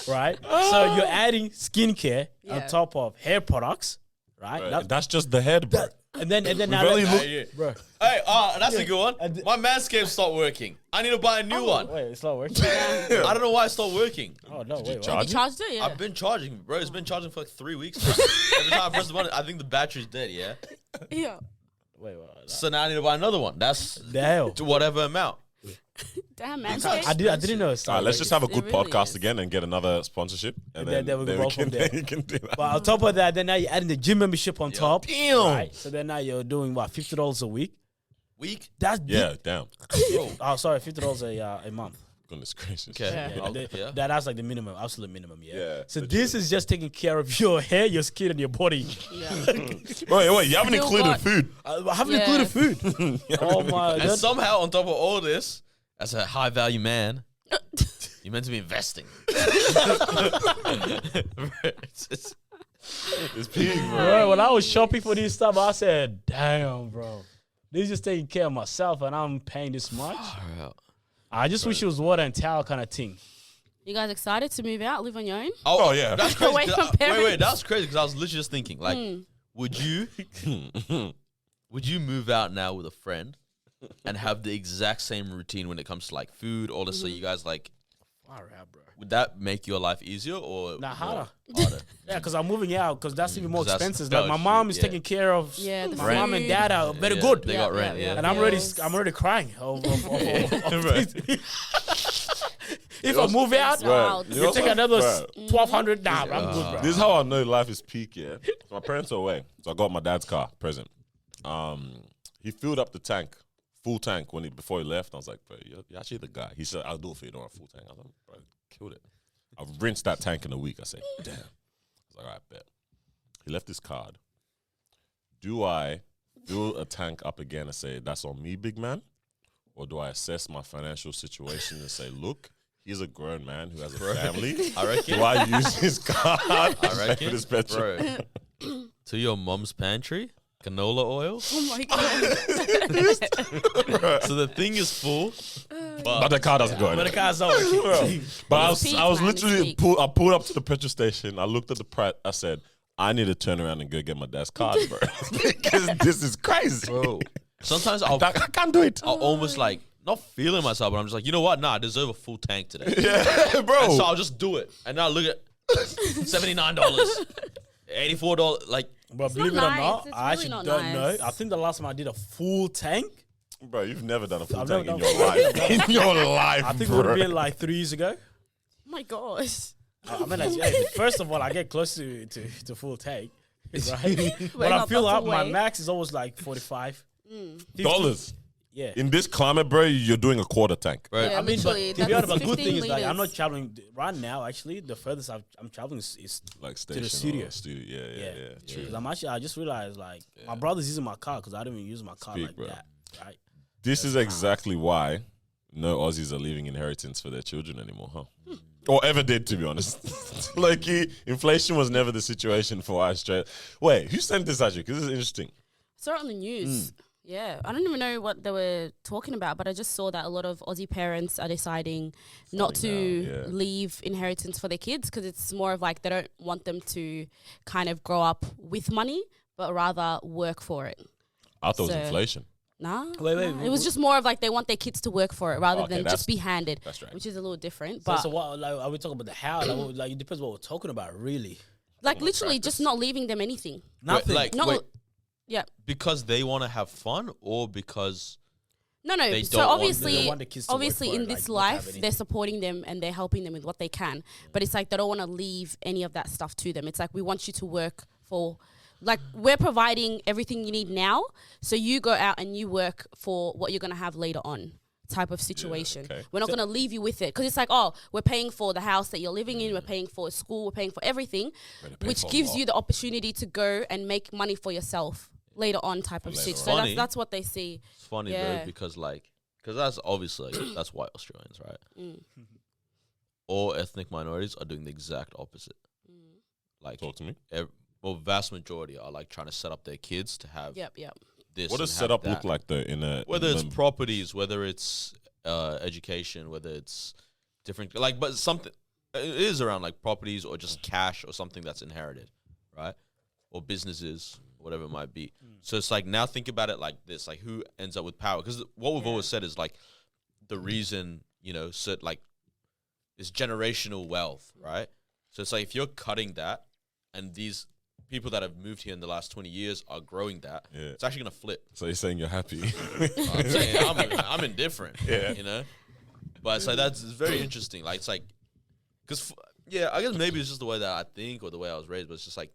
Right. So you're adding skincare on Yeah. top of hair products, right? Right. That's just the head, bro. And then now only let's- looked- bro. Hey, that's a good one. And- My Manscaped stopped working. I need to buy a new one. Wait, it's not working. I don't know why it stopped working. Oh no, wait, charge You charged it, yeah. I've been charging, bro. It's been charging for like 3 weeks now. Every time I press the button, I think the battery's dead, yeah? Yeah. wait. So now I need to buy another one. That's The hell. to whatever amount. Damn, man. I didn't know. All right, let's just have a good It really podcast is. again and get another sponsorship, and then we can roll from there. then you can do that. But on top of that, then now you're adding the gym membership on top. Damn. Right? So then now you're doing what, $50 a week? Week? That's Yeah, damn. bro. Oh, sorry, $50 a month. Goodness gracious. Okay. Yeah, I'll- that- yeah. that's like the minimum, absolute minimum. Yeah. Yeah, So legit. this is just taking care of your hair, your skin, and your body. Yeah. Wait, you haven't Still included got- food. I haven't Yeah. included food. Oh my And god. somehow, on top of all this, as a high value man, you're meant to be investing. It's- It's peak, bro. Bro, when I was shopping for this stuff, I said, "Damn, bro, this is just taking care of myself, and I'm paying this much." I just wish it was water and towel kind of thing. You guys excited to move out, live on your own? Oh, yeah. That's crazy. Away 'cause from wait, parents. that's crazy because I was literally just thinking, like, would you move out now with a friend and have the exact same routine when it comes to like food, all this? So you guys like, Far out, bro. would that make your life easier or Nah, more harder. harder? Yeah, because I'm moving out because that's even more 'Cause that's- expensive. Like oh, my shit, mom is yeah. taking care of Yeah, the my mom and food. dad are very Yeah, good. They got rent, yeah. And I'm Bills. already crying. If I Right. move out, Right. you take another Right. 1,200. Nah, I'm good, bro. This is how I know life is peak, yeah. So my parents are away. So I got my dad's car present. He filled up the tank, full tank before he left. I was like, bro, you're actually the guy. He said, I'll do it for you, don't want a full tank. I was like, bro, killed it. I've rinsed that tank in a week. I said, damn. I was like, all right, bet. He left his card. Do I build a tank up again and say, that's on me, big man? Or do I assess my financial situation and say, look, he's a grown man who has a family. I reckon. Do I use his card I to pay for reckon, this petrol? bro, to your mom's pantry, canola oil. Oh my god. So the thing is full, But the car doesn't go But the anywhere. car's not working. But It's peak, I was man, it's literally peak. I pulled up to the petrol station. I looked at the price. I said, I need to turn around and go get my dad's card, bro. Because this is crazy. bro. Sometimes I can't do it. I'll almost like not feeling myself, but I'm just like, you know what? Nah, I deserve a full tank today. Yeah, bro. And so I'll just do it. And now look at $79, $84. Like, But not believe it or nice. not, It's I really actually not don't nice. know. I think the last time I did a full tank, Bro, you've never done a full I've tank never in done your full life. In your life, I think it bro. would have been like 3 years ago. Oh my gosh. I mean, hey, first of all, I get close to full tank, right? But We're I not feel that like my away. max is always like 45 50. Dollars. Yeah. In this climate, bro, you're doing a quarter tank. bro, Yeah, I mean, but literally, to be honest, that's the good thing 15 is like I'm not liters. traveling right now. Actually, the furthest I'm traveling is Like to station the studio. or studio. Yeah. True. Because I'm actually I just realized like my brother's using my car because I don't even use my car Speak, like bro. that. Right? This is exactly why no Aussies are leaving inheritance for their children anymore, huh? Or ever did, to be honest. Like, inflation was never the situation for Australia. Wait, who sent this actually? Because this is interesting. Saw it on the news. Yeah, I don't even know what they were talking about, but I just saw that a lot of Aussie parents are deciding not to now, yeah. leave inheritance for their kids because it's more of like they don't want them to kind of grow up with money, but rather work for it. I thought it So- was inflation. Nah, Wait, it was just more of like they want their kids to work for it rather Okay, than that's- just be handed, that's right. which is a little different. So, But so what? Like, are we talking about the how? Like it depends what we're talking about, really. like literally just not leaving them anything. Nothing. like, No, wait, yeah. because they want to have fun or because No, They so don't want- obviously, they don't want the kids to work obviously for in it, this like, not have life, anything. they're supporting them and they're helping them with what they can. But it's like they don't want to leave any of that stuff to them. It's like we want you to work for, like we're providing everything you need now, so you go out and you work for what you're gonna have later on. Type of situation. okay. We're not going to leave you with it because it's like, oh, we're paying for the house that you're living in, we're paying for a school, we're paying for everything, pay which for a gives lot. you the opportunity to go and make money for yourself later on, type of shit. So Funny. that's what they see. it's funny, Yeah. bro, because that's obviously that's white Australians, right? Mm. All ethnic minorities are doing the exact opposite. Like, Talk to me. vast majority are like trying to set up their kids to have Yep. this. What does and have setup that. look like though? In a Whether it's in a- properties, whether it's education, whether it's different, like, but something it is around like properties or just cash or something that's inherited, right? Or businesses, whatever it might be. So it's like now think about it like this: like who ends up with power? Because what we've always said is like the reason like is generational wealth, right? So it's like if you're cutting that, and these people that have moved here in the last 20 years are growing that, Yeah. it's actually gonna flip. So you're saying you're happy? I'm saying I'm indifferent. Yeah. But it's like it's very interesting. Like it's like, because I guess maybe it's just the way that I think or the way I was raised. But it's just like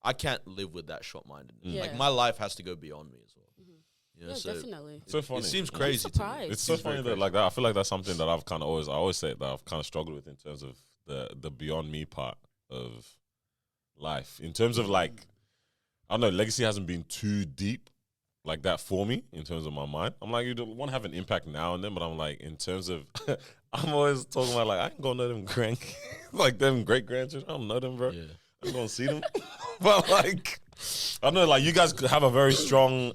I can't live with that short-mindedness. Yeah. Like my life has to go beyond me as well. You know, Yeah, so definitely. So funny. it seems I'm crazy to me. surprised. It's so Seems very funny that crazy. like that. I feel like that's something that I've kind of I always say that I've kind of struggled with in terms of the beyond me part of life. In terms of like, I don't know, legacy hasn't been too deep like that for me in terms of my mind. I'm like, you don't want to have an impact now and then, but I'm like, in terms of, I'm always talking about like, I ain't gonna know them like them great grandchildren. I don't know them, bro. Yeah. I'm gonna see them. But like, I don't know, like you guys have a very strong,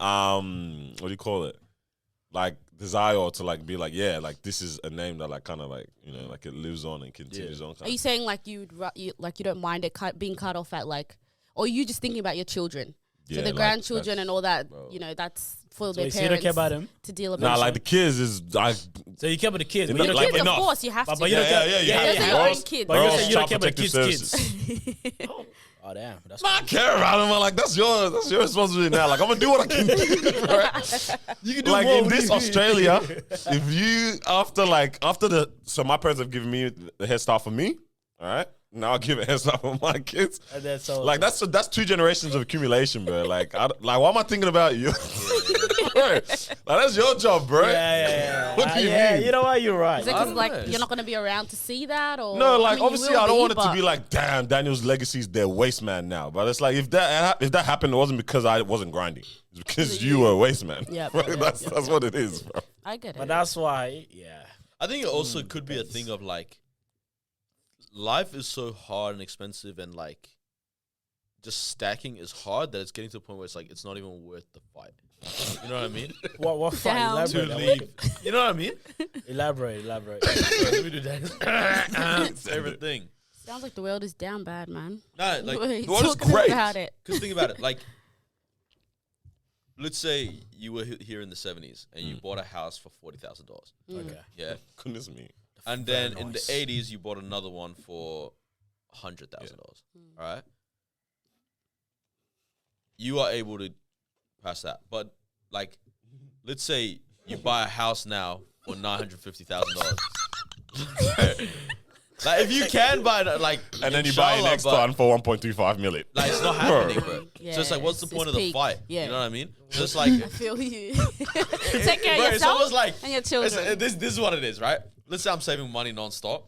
what do you call it? Like desire to like be like, yeah, like this is a name that like kind of like, like it lives on and continues on. Are you saying like you don't mind it being cut off at like, or you just thinking about your children? Yeah, So the like, grandchildren that's- and all that, bro. that's for So their you parents don't care about them? to deal with. Nah, like the kids is I. So you care about the kids, In but the- you don't like, care kids, about of enough. course, you have to. But you don't care. Yeah, Those are your Girls- own kids. But you girls, say you don't Child care about Protective kids. Services. Oh damn, that's I care about them. I'm like, that's your responsibility now. Like, I'm gonna do what I can do, right? you can do Like more in with this it. Australia, if you after my parents have given me the head start for me, all right. now I'll give a hair slap on my kids. And then so Like that's 2 generations of accumulation, bro. Like, why am I thinking about you? Bro, like, that's your job, bro. yeah. What do you yeah, mean? you know what? You're right. Is it I 'cause, don't like know. you're not gonna be around to see that, or No, like I mean, you obviously will I don't be, want it to but- be like, damn, Daniel's legacy's their waste man now. But it's like if that happened, it wasn't because I wasn't grinding. It's because you were a waste man. Yep, Right? yep, That's yep, what it is, bro. I get it. But that's why, I think it also could be a thing of like, life is so hard and expensive, and like, just stacking is hard that it's getting to a point where it's like it's not even worth the fight. You know what I mean? What fight? Down. To Elaborate. leave. You know what I mean? Elaborate. Let me do that. It's everything. Sounds like the world is down bad, man. No, like What are you the world is talking great. about it. because think about it. Like, let's say you were here in the 70s and you bought a house for $40,000. Okay. Yeah. Goodness me. And Very then in the nice. 80s, you bought another one for $100,000. All right. You are able to pass that. But, like, let's say you buy a house now for $950,000. Like, if you can buy it, like, And then you buy an inshallah, next but, one for 1.25 million. like, it's not happening, bro. Yeah, So it's like, what's the it's point of the peak. fight? Yeah. You know what I mean? So it's like, I feel you. Take care bro, of it's yourself almost like and your children. this is what it is, right? Let's say I'm saving money nonstop.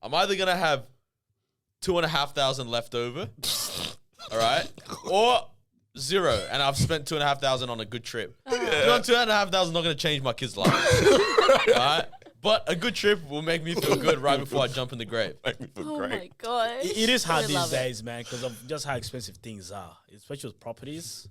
I'm either gonna have 2,500 left over, all right, or zero, and I've spent 2,500 on a good trip. You know, 2,500 not gonna change my kid's life, all right? But a good trip will make me feel good right before I jump in the grave. Make me feel Oh great. my god. It is hard I these love it. days, man, because of just how expensive things are, especially with properties.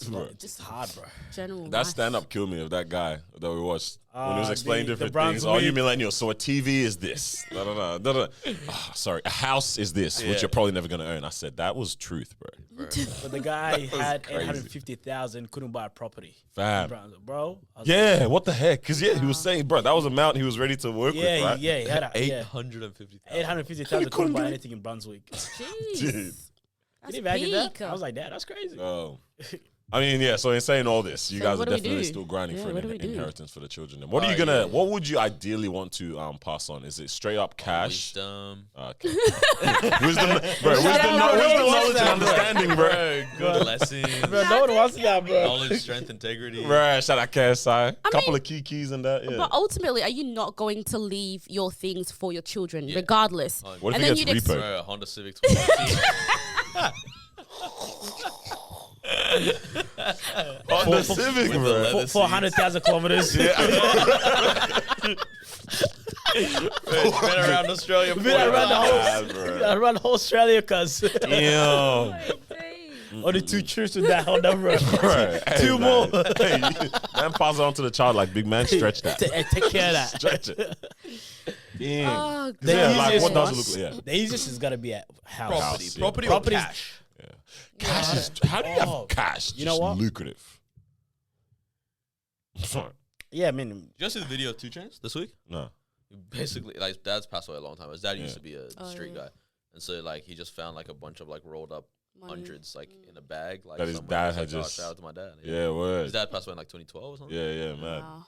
It's just hard, bro. General That life. stand-up killed me of that guy that we watched when he was explaining the different Browns things. Oh, you week. millennials. So a TV is this. No. Oh, sorry, a house is this, which Yeah. you're probably never going to own. I said, that was truth, bro. But the guy was had crazy. 850,000, couldn't buy a property. Fam. Bro. I was Yeah, what the heck? Because, he was saying, bro, that was a amount he was ready to work with, right? yeah, he had a, 850,000. 850,000 couldn't buy anything in Brunswick. Jeez. Dude. Can That's you imagine peak. that? I was like, Dad, that's crazy. Oh. I mean, yeah, so in saying all this, you So guys are what do we definitely do? still grinding Yeah, for what do an we do? inheritance for the children. And what are you Right, gonna? yeah. What would you ideally want to pass on? Is it straight up cash? Wisdom. Okay. wisdom, bro. Wisdom, out, wisdom, bro. knowledge, and understanding, bro. Good lessons. Bro, no one wants that, bro. Knowledge, strength, integrity. Right, shout out KSI. Couple mean- of keys and that. Yeah. But ultimately, are you not going to leave your things for your children, regardless? What if and it then gets you'd repo? Bro, a Honda Civic 2018. On the Civic, with the bro. leather For 100,000 kilometers. Been around Australia. Been around the whole, God, bro. around the whole Australia, cuz. Ew. Only 2 trips with that Honda, bro. Right. Hey, Two man. more. Hey, man, pass it on to the child like big man. Stretch that. Take care of that. Stretch it. Damn. Oh, The Yeah, like easiest what does it one- look like? Yeah. The easiest is gotta be a house. Property. House, yeah. Property or Property's- cash. Cash is. How do you Oh, have cash? you know Just what? Lucrative. Yeah, I mean, Did you guys see the video of 2 Chainz this week? No. Basically, like, his dad's passed away a long time. His dad used Yeah. to be a Oh, street yeah. guy. And so, like, he just found, like, a bunch of, like, rolled up Money. hundreds, like, in a bag. Like, That his somewhere. dad It's had like, just- shout out to my dad. Yeah, His word. dad passed away in, like, 2012 or something. Yeah, man. Wow.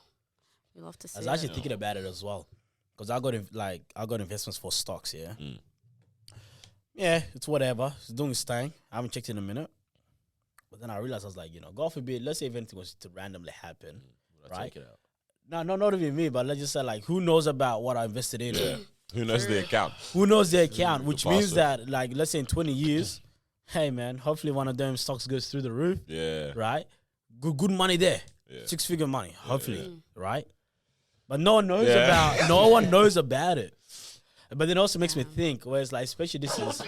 We love to see I was actually it. thinking about it as well, because I got investments for stocks. Yeah, Mm. yeah, it's whatever. It's doing its thing. I haven't checked in a minute, but then I realized I was like, God forbid, let's say if anything was to randomly happen, Would I right? take it out? No, not even me, but let's just say like, who knows about what I invested in? Who knows the account? Who knows the account? The Which means password. that, like, let's say in 20 years, hey man, hopefully one of them stocks goes through the roof, Yeah. right? Good money there, Yeah. 6-figure money, hopefully, right? But no one knows Yeah. no one knows about it. But it also makes me think, where it's like, especially this is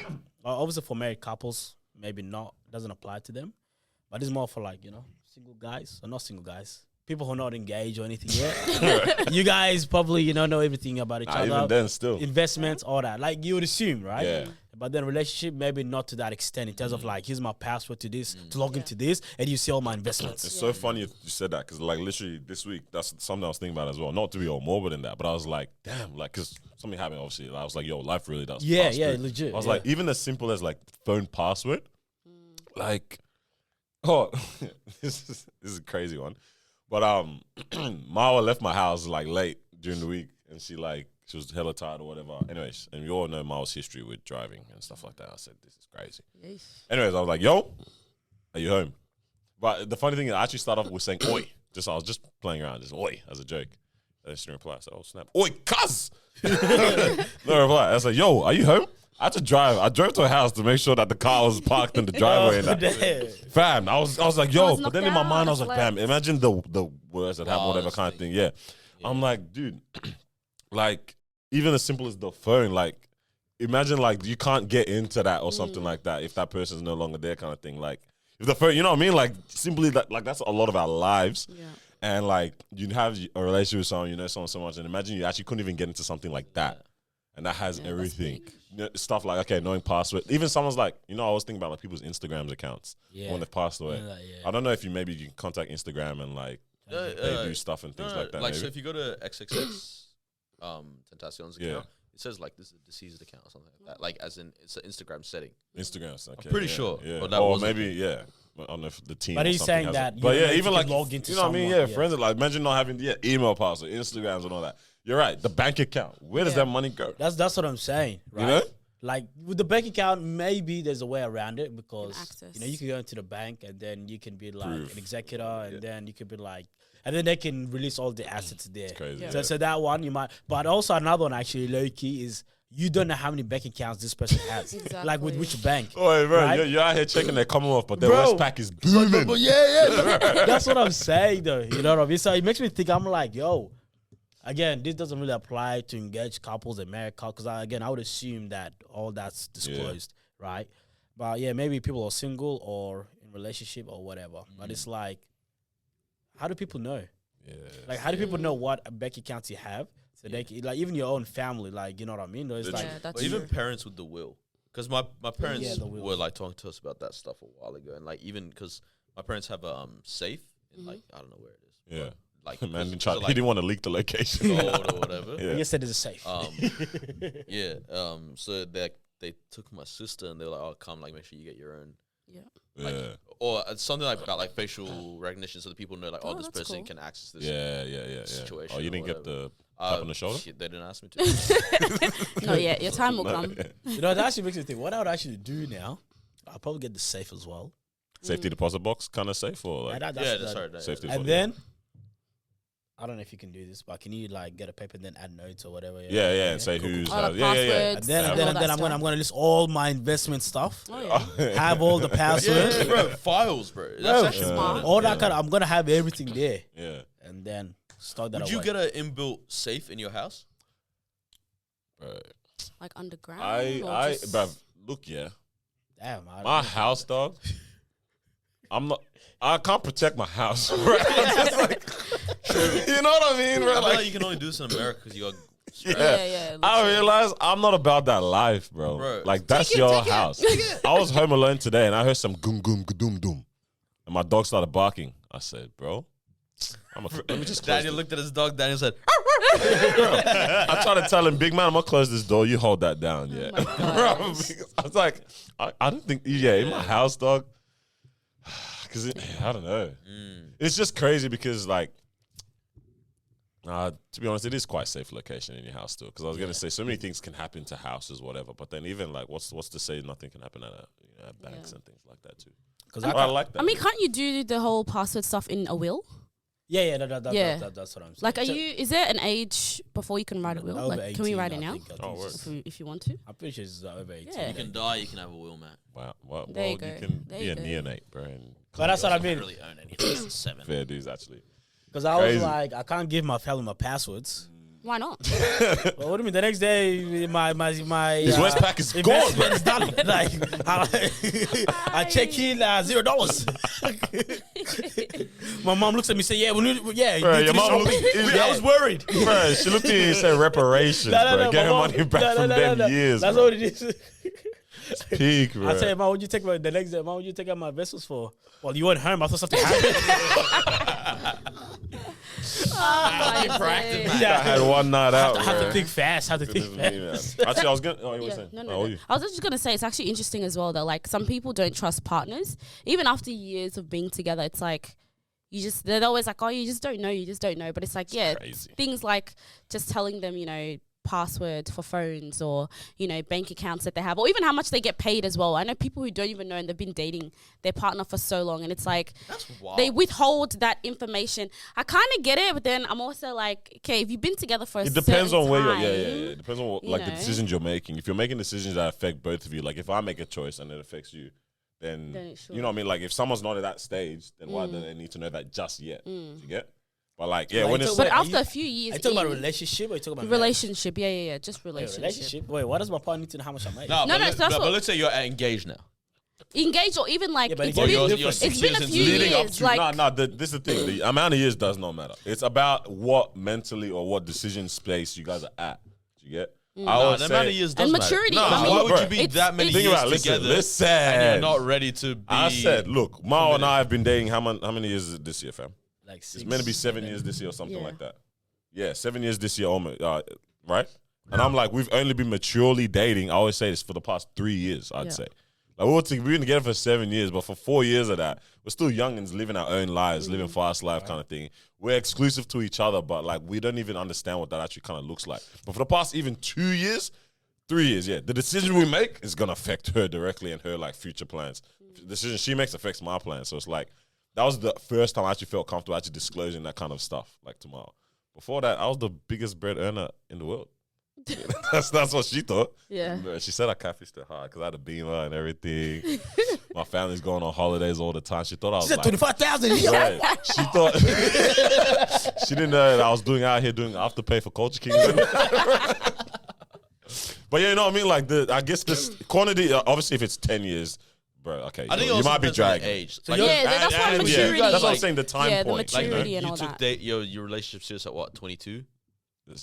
obviously for married couples, maybe not, doesn't apply to them, but it's more for like, single guys, or not single guys, people who are not engaged or anything yet. You guys probably, know everything about each Nah, other. even then, still. Investments, all that. Like you would assume, right? Yeah. But then relationship, maybe not to that extent in terms of like, here's my password to this, to log into this, and you see all my investments. It's so funny you said that because, like, literally this week, that's something I was thinking about as well. Not to be all morbid in that, but I was like, damn, like, because something happened, obviously. I was like, yo, life really does. Yeah, pass yeah, through. legit, I was yeah. like, even as simple as like phone password, like, oh, this is a crazy one. But Marwa left my house like late during the week, and she She was hella tired or whatever. Anyways, and we all know Miles' history with driving and stuff like that. I said, this is crazy. Anyways, I was like, yo, are you home? But the funny thing is, I actually started off with saying, oi. I was just playing around, just oi, as a joke. And she didn't reply. I said, oh, snap. Oi, cuz! No reply. I was like, yo, are you home? I had to drive. I drove to her house to make sure that the car was parked in the driveway. And that. Fam, I was like, yo, but then in my mind, I was like, fam, imagine the words that happen, whatever kind of thing. Yeah. I'm like, dude, like, even as simple as the phone, like, imagine, like, you can't get into that or something like that if that person's no longer there kind of thing. Like, if the phone, you know what I mean? Like, simply, that, like, that's a lot of our lives. Yeah. And, like, you have a relationship with someone, you know someone so much, and imagine you actually couldn't even get into something like that. And that has everything. You know, stuff like, okay, knowing password. Even someone's like, you know, I was thinking about like people's Instagrams accounts when they've passed away. I don't know if you can contact Instagram and like they do stuff and things like that. Like, maybe. so if you go to XXX Tentacion's account, it says like this is a deceased account or something like that. Like as in it's an Instagram setting. Instagram's okay. I'm pretty sure. Yeah. But that or maybe I don't know if the team. But he's saying that. But yeah, even like log into you know what I mean? Yeah, friends. Like imagine not having email password, Instagrams and all that. You're right. The bank account. Where does that money go? That's what I'm saying. Right? You know? Like with the bank account, maybe there's a way around it because you know you can go into the bank and then you can be like an executor and then you could be like, and then they can release all the assets there. It's crazy. So that one you might, but also another one actually low key is you don't know how many bank accounts this person has. Exactly. Like with which bank. Oh, bro, right? you're out here checking their Commonwealth, but their Westpac is booming. But yeah. That's what I'm saying though. You know what I mean? So it makes me think, I'm like, yo, again, this doesn't really apply to engaged couples in America because, I would assume that all that's disclosed, right? But yeah, maybe people are single or in relationship or whatever. But it's like, how do people know? Yeah. Like, how do people know what bank accounts you have? So they can, like, even your own family, like, you know what I mean? It's like, that's even parents with the will. Because my parents were like talking to us about that stuff a while ago. And like, even because my parents have a safe in like, I don't know where it is. Yeah. Like, man, he didn't want to leak the location or whatever. I guess that is a safe. So they took my sister and they were like, "Oh, come, like, make sure you get your own." Yeah. Like, or something like about like facial recognition, so that people know, like, this person can access this. Situation. Oh, you didn't get the tap on the shoulder? Shit, they didn't ask me to. No, yeah, your time will come. You know, that actually makes me think. What I would actually do now, I'll probably get the safe as well. Safety deposit box kind of safe or like? Safety. And then. I don't know if you can do this, but can you like get a paper and then add notes or whatever? Yeah, and say who's And then I'm gonna list all my investment stuff. Oh, yeah. Have all the passwords. Yeah, bro, files, bro. That's actually smart. All that kind of. I'm gonna have everything there. Yeah, and then start that. Would you get an inbuilt safe in your house? Like underground? Bruv, look, Damn, my house, dog. I can't protect my house. Right? You know what I mean, bro? Like, you can only do this in America because you got. Yeah. I realize I'm not about that life, bro. Like, that's your house. I was home alone today and I heard some goom, goom, doom, doom. And my dog started barking. I said, bro, let me just Daniel looked at his dog. Daniel said, I tried to tell him, big man, I'm going to close this door. You hold that down, yeah. Bro, I was like, I don't think, in my house, dog. Because I don't know. It's just crazy because, like, to be honest, it is quite a safe location in your house too. Because I was gonna say so many things can happen to houses, whatever. But then even like, what's to say nothing can happen at banks and things like that too? Because I like that. I mean, can't you do the whole password stuff in a will? Yeah. That's what I'm saying. Like, is there an age before you can write a will? Like, can we write it now? If you want to. I'm pretty sure it's over 18. Yeah. You can die, you can have a will, man. Wow. Well, there you go. You can be a neonate, bro. But that's what I mean. Really own anything. 7. Fair dues, actually. Because I was like, I can't give my family my passwords. Why not? Well, what do you mean? The next day, my his Westpac is gone. Investment is done. Like, I check in $0. My mom looks at me and say, "Yeah, bro, your mom I was worried, bro. She looked at you and said reparations, bro. Get her money back from them years. That's bro. what it is. It's peak, bro. I said, "Mom, what'd you take the next day? Mom, what'd you take out my vessels for?" Well, you weren't home. I thought something happened. Be proactive, man. I had one night out. Have to think fast. Actually, I was gonna. Oh, you were saying? No. I was just gonna say it's actually interesting as well that like some people don't trust partners even after years of being together. It's like they're always like, oh, you just don't know. But it's like, crazy. things like just telling them, passwords for phones or, you know, bank accounts that they have, or even how much they get paid as well. I know people who don't even know and they've been dating their partner for so long, and it's like That's wild. they withhold that information. I kind of get it, but then I'm also like, okay, if you've been together for It depends on where you're. Yeah. time, It depends on what, you like the know. decisions you're making. If you're making decisions that affect both of you, like if I make a choice and it affects you, then Then it should. you know what I mean. Like if someone's not at that stage, then why do they need to know that just yet? Do you get? But like, yeah, Like, when you it's talk But Wait, after are a few years, Are you talking about in- relationship or are you talking about relationship, yeah, just marriage? relationship. Relationship? Wait, why does my partner need to know how much I make? No, No, but, no, so that's but what- let's say you're engaged now. Engaged or even like Yeah, but it's engaged been, is different. it's been a 6 few years leading up years. to Like, this is the thing. The amount of years does not matter. It's about what mentally or what decision space you guys are at. Do you get? I Nah, always the say, amount of years does And matter. maturity, Nah, I mean, why would you bro, be it's- that many think years about it. together Listen. and you're not ready to be? I said, look, Mao and I have been dating how many years is it this year, fam? Like It's meant to be 7 years this year or something Yeah. like that. Yeah, 7 years this year, almost, right? And I'm like, we've only been maturely dating. I always say this for the past 3 years, I'd Yeah. say. Like we've been together for 7 years, but for 4 years of that, we're still youngins living our own lives, living fast life kind of thing. We're exclusive to each other, but like we don't even understand what that actually kind of looks like. But for the past even 2 years, 3 years, yeah, the decision we make is gonna affect her directly and her like future plans. The decision she makes affects my plans. So it's like that was the first time I actually felt comfortable actually disclosing that kind of stuff, like tomorrow. Before that, I was the biggest bread earner in the world. that's what she thought. Yeah. She said I catfished her hard because I had a beamer and everything. My family's going on holidays all the time. She thought I was She said like, 25,000. right. She thought she didn't know that I was out here doing afterpay for Culture Kings. But yeah, you know what I mean? Like I guess this quantity, obviously if it's 10 years, bro, okay, I think you also might be depends on the dragging. age. So Like, you're- Yeah, that's why and- maturity. that's what I'm like- saying, the time Yeah, the point. like maturity and you all took that. your relationship serious at what, 22?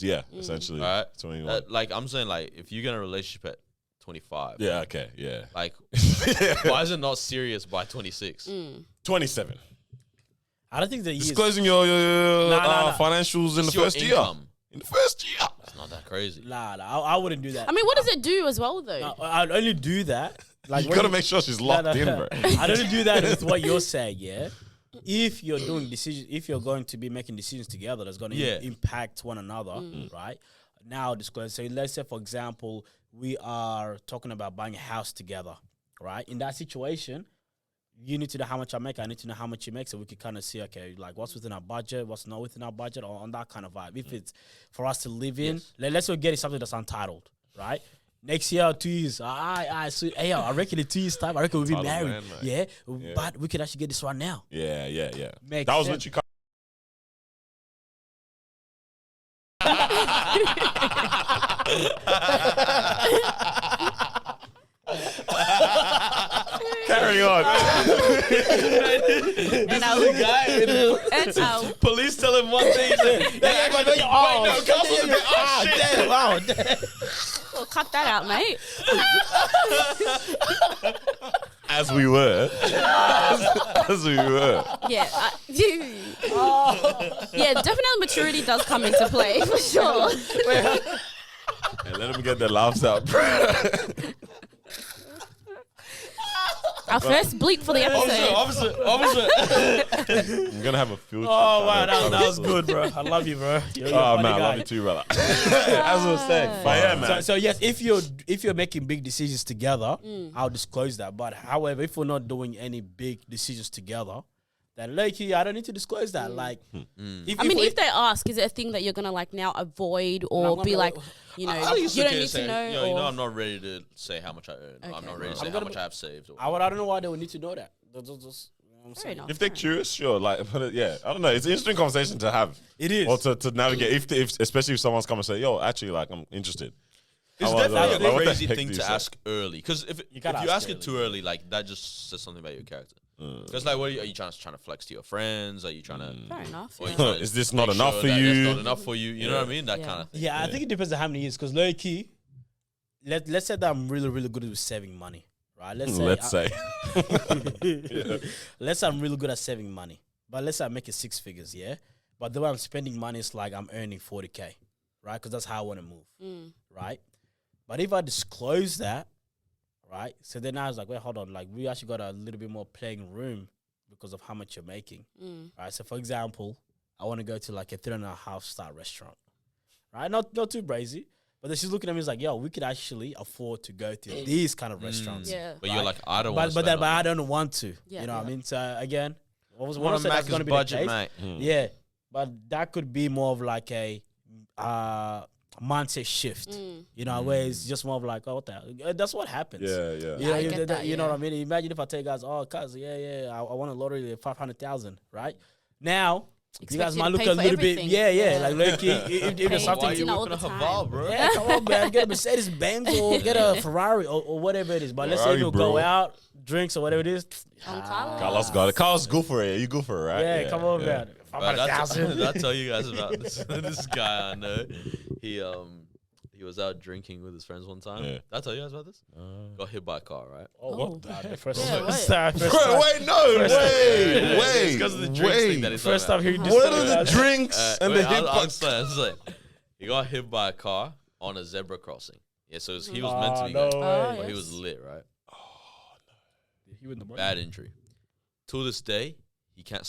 Yeah, essentially. All right. 21. Like I'm saying, like if you get in a relationship at 25, Yeah, okay, yeah. like why is it not serious by 26? 27. I don't think the years. Disclosing your Nah. financials in the It's your first year. income. In the first year. It's not that crazy. Nah, I wouldn't do that. I mean, what does it do as well, though? No, I'd only do that. Like You when gotta make sure she's locked in, bro. I'd only do that with what you're saying, yeah. If you're doing decisions, if you're going to be making decisions together, that's going to Yeah. impact one another, right? Now, disclose. So let's say, for example, we are talking about buying a house together, right? In that situation, you need to know how much I make. I need to know how much you make, so we can kind of see, okay, like what's within our budget, what's not within our budget, or on that kind of vibe. If it's for us to live in, let's go get it something that's untitled, right? Next year, 2 years, so I reckon in 2 years' time, I reckon we'll be Titled married. man, man. Yeah, Yeah. but we could actually get this right now. Yeah. Makes That was sense. literally carry on. And I and Police tell him one thing. well, cut that out, mate. As we were. As we were. Yeah, yeah, definitely maturity does come into play for sure. And let them get their laughs out, bro. Our first bleep for the episode. Officer. I'm gonna have a field trip. Oh wow, that was good, bro. I love you, bro. You're a Oh funny man, I guy. love you too, brother. As I was saying, but yeah, man. So yes, if you're making big decisions together, I'll disclose that. But however, if we're not doing any big decisions together, then like I don't need to disclose that. Like, I mean, if they ask, is it a thing that you're gonna like now avoid or I'm be gonna- like, you know, I used you don't to need say, to know? you know, or- I'm not ready to say how much I earn. I'm Okay. not ready to say I'm how gonna- much I have saved. Or I don't know why they would need to know that. That's just, you know what I'm Fair saying? enough. If they're curious, sure. Like, but yeah, I don't know. It's an interesting conversation to have. It is. Or to navigate. If especially if someone's come and say, "Yo, actually, like, I'm interested." It's How was definitely that? Like, a what the crazy heck thing do you to say? ask early. Because if you gotta ask ask it too early, like that just says something about your character. Because like, what are you trying to flex to your friends? Are you trying to? Fair enough. Or yeah. you trying to Is this not make enough sure for that you? It's not enough for you. You know what I mean? That Yeah. kind of thing. Yeah, I think it depends on how many years. Because low key, let's say that I'm really, really good at saving money, right? Let's say let's say I'm really good at saving money, but let's say I'm making 6 figures, yeah. But the way I'm spending money is like I'm earning 40K, right? Because that's how I want to move, right? But if I disclose that, right? So then I was like, wait, hold on, like we actually got a little bit more playing room because of how much you're making, right? So for example, I want to go to like a 3.5 star restaurant, right? Not too brazy. But then she's looking at me, like, yo, we could actually afford to go to these kind of restaurants. Yeah. But you're like, I don't want to. But I don't want to. Yeah, You know what I mean? So again, what want was to that's going to be budget, the case? mate. Yeah, but that could be more of like a mindset shift. You know, where it's just more of like, oh, what the hell? That's what happens. Yeah. You know, I get that, you know what I mean? Imagine if I tell you guys, oh, cuz, I want a lottery at 500,000, right? Now, Expect you guys you might to look pay a for little bit, everything. like low-key, if there's Pay something Why are you dinner all working a the time. Haval, bro? yeah, come on, man. Get a Mercedes Benz or get a Ferrari or whatever it is. But let's say Ferrari, you'll bro. go out, drinks or whatever it is. On Kalows. Carlos got it. Carlos, go for it. You go for it, right? Yeah, come on, man. Bro, that's, 500,000. I'll tell you guys about this. This guy I know. He was out drinking with his friends one time. Yeah. Did I tell you guys about this? Got hit by a car, right? Oh, Oh. what the heck? First Yeah, time. what? First time. Bro, wait, no, It's wait, because of the drinks thing that he's First time hearing this. What are the drinks and the wait, hip I'll explain. I was like, he got hit by a car on a zebra crossing. Yeah, so he was meant to be no good, way. but he was lit, right? He win the money. Bad injury. Till this day, he can't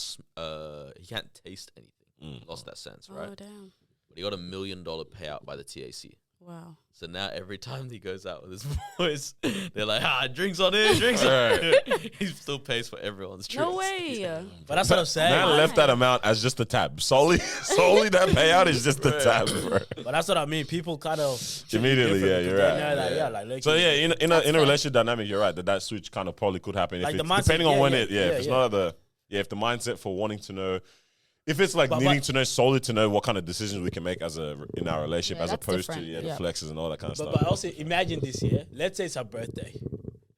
taste anything. Lost that sense, right? Oh, damn. But he got $1 million payout by the TAC. Wow. So now every time he goes out with his boys, they're like, drinks on it, drinks on it. He still pays for everyone's drinks. No way. But that's what I'm saying. Man left that amount as just a tab. Solely that payout is just a tab, bro. But that's what I mean. People kind of Immediately, yeah, you're right. Like, So yeah, in a relationship dynamic, you're right that switch kind of probably could happen. Like If the it's, mindset, depending on when if yeah, it's not if the mindset for wanting to know, if it's like But- needing to know solely to know what kind of decisions we can make in our relationship, Yeah, as that's opposed to different. the Yeah. flexes and all that kind of stuff. But also imagine this, yeah. Let's say it's her birthday,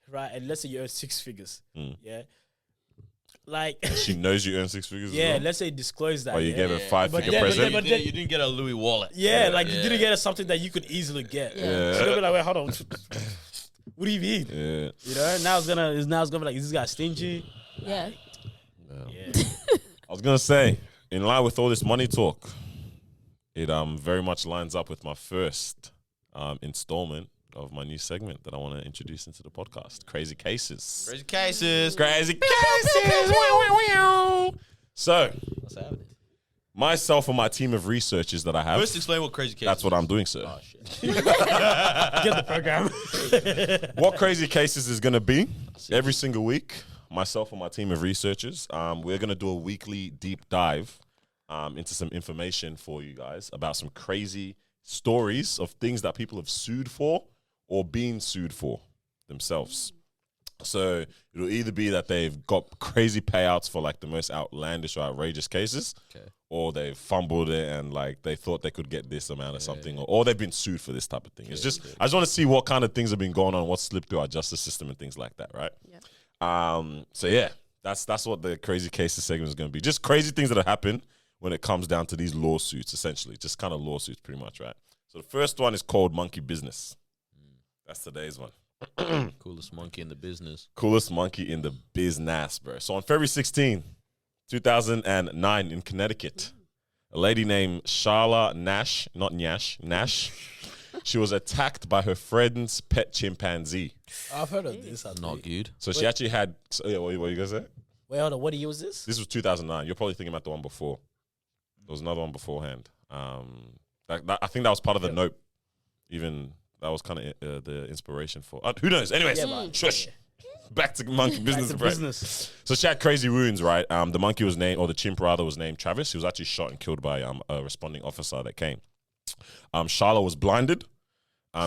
right? And let's say you earn 6 figures, yeah. Like, She knows you earn 6 figures. as yeah. well? Let's say disclose that. Or you yeah? gave her 5-figure then- present. but you didn't get a Louis wallet. Yeah, like you didn't get something that you could easily get. Yeah. She's gonna be like, wait, hold on. What do you mean? Yeah. You know, now it's gonna be like, is this guy stingy? Yeah. Yeah. I was gonna say, in line with all this money talk, it very much lines up with my first installment of my new segment that I want to introduce into the podcast. Crazy cases. Crazy cases. Crazy cases. Wow, wow, wow. So, What's happening? myself and my team of researchers that I have. First, explain what crazy cases. That's what I'm doing, sir. Oh shit. Get the program. What crazy cases is going to be every single week? Myself and my team of researchers, we're going to do a weekly deep dive into some information for you guys about some crazy stories of things that people have sued for or been sued for themselves. So it'll either be that they've got crazy payouts for like the most outlandish or outrageous cases, Okay. or they've fumbled it and like they thought they could get this amount or something, or they've been sued for this type of thing. It's just I just want to see what kind of things have been going on, what's slipped through our justice system and things like that, right? Yeah. So yeah, that's what the crazy cases segment is going to be. Just crazy things that have happened when it comes down to these lawsuits, essentially. Just kind of lawsuits, pretty much, right? So the first one is called Monkey Business. That's today's one. Coolest monkey in the business. Coolest monkey in the business, bro. So on February 16, 2009 in Connecticut, a lady named Sharla Nash, not Nyash, Nash, she was attacked by her friend's pet chimpanzee. I've heard of this. Not good. So she actually had, what you going to say? Wait, hold on. What year was this? This was 2009. You're probably thinking about the one before. There was another one beforehand. I think that was part of the note. Even that was kind of the inspiration for. Who knows? Anyways, shush. Back to monkey business, Back to bro. business. So she had crazy wounds, right? The monkey was named, or the chimp rather, was named Travis. He was actually shot and killed by a responding officer that came. Charlotte was blinded.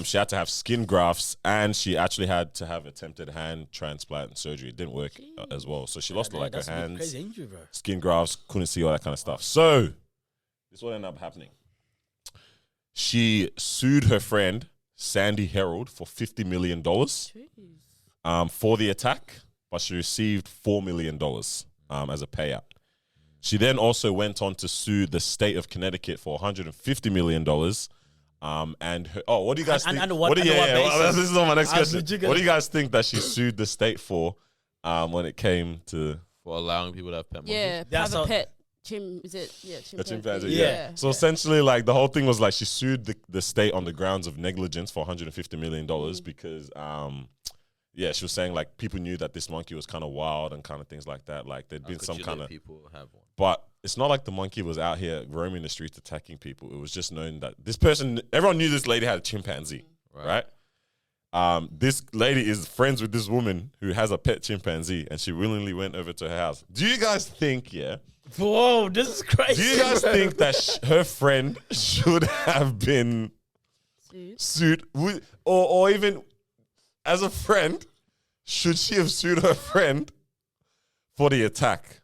She had to have skin grafts, and she actually had to have attempted hand transplant and surgery. It didn't work as well. So she lost like her That's a hands, crazy injury, bro. skin grafts, couldn't see, all that kind of stuff. So this is what ended up happening. She sued her friend, Sandy Herald, for $50 million for the attack, but she received $4 million as a payout. She then also went on to sue the state of Connecticut for $150 million. And her, what do you guys think? And what This is on my next I was question. legit What do you guys think that she sued the state for when it came to For allowing people to have pet monkeys. Yeah. That's Have a all- pet. Is it? Yeah. a chimpanzee? Yeah. So essentially, like the whole thing was like she sued the state on the grounds of negligence for $150 million because, she was saying like people knew that this monkey was kind of wild and kind of things like that. Like there'd been some kind of, people have one. but it's not like the monkey was out here roaming the streets attacking people. It was just known that this person, everyone knew this lady had a chimpanzee, right? This lady is friends with this woman who has a pet chimpanzee, and she willingly went over to her house. Do you guys think, Whoa, this is crazy. do you guys think that her friend should have been sued? Or even as a friend, should she have sued her friend for the attack?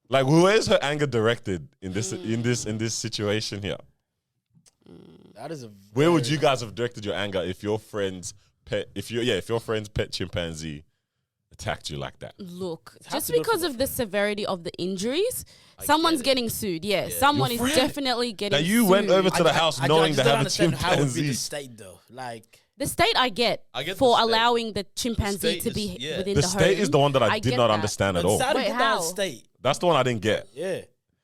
Like, where's her anger directed in this situation here? That is Where would you guys have directed your anger if your friend's pet chimpanzee attacked you like that? Look, just because of the severity of the injuries, someone's getting sued. Yeah, someone is definitely getting That you sued. went over to the house knowing they have a How would be the chimpanzee. state though? Like The state I get the for state. allowing the chimpanzee state to be is- within The the home. state is the one that I did get not that. understand at but all. how Wait, did how? that state? That's the one I didn't get. Yeah.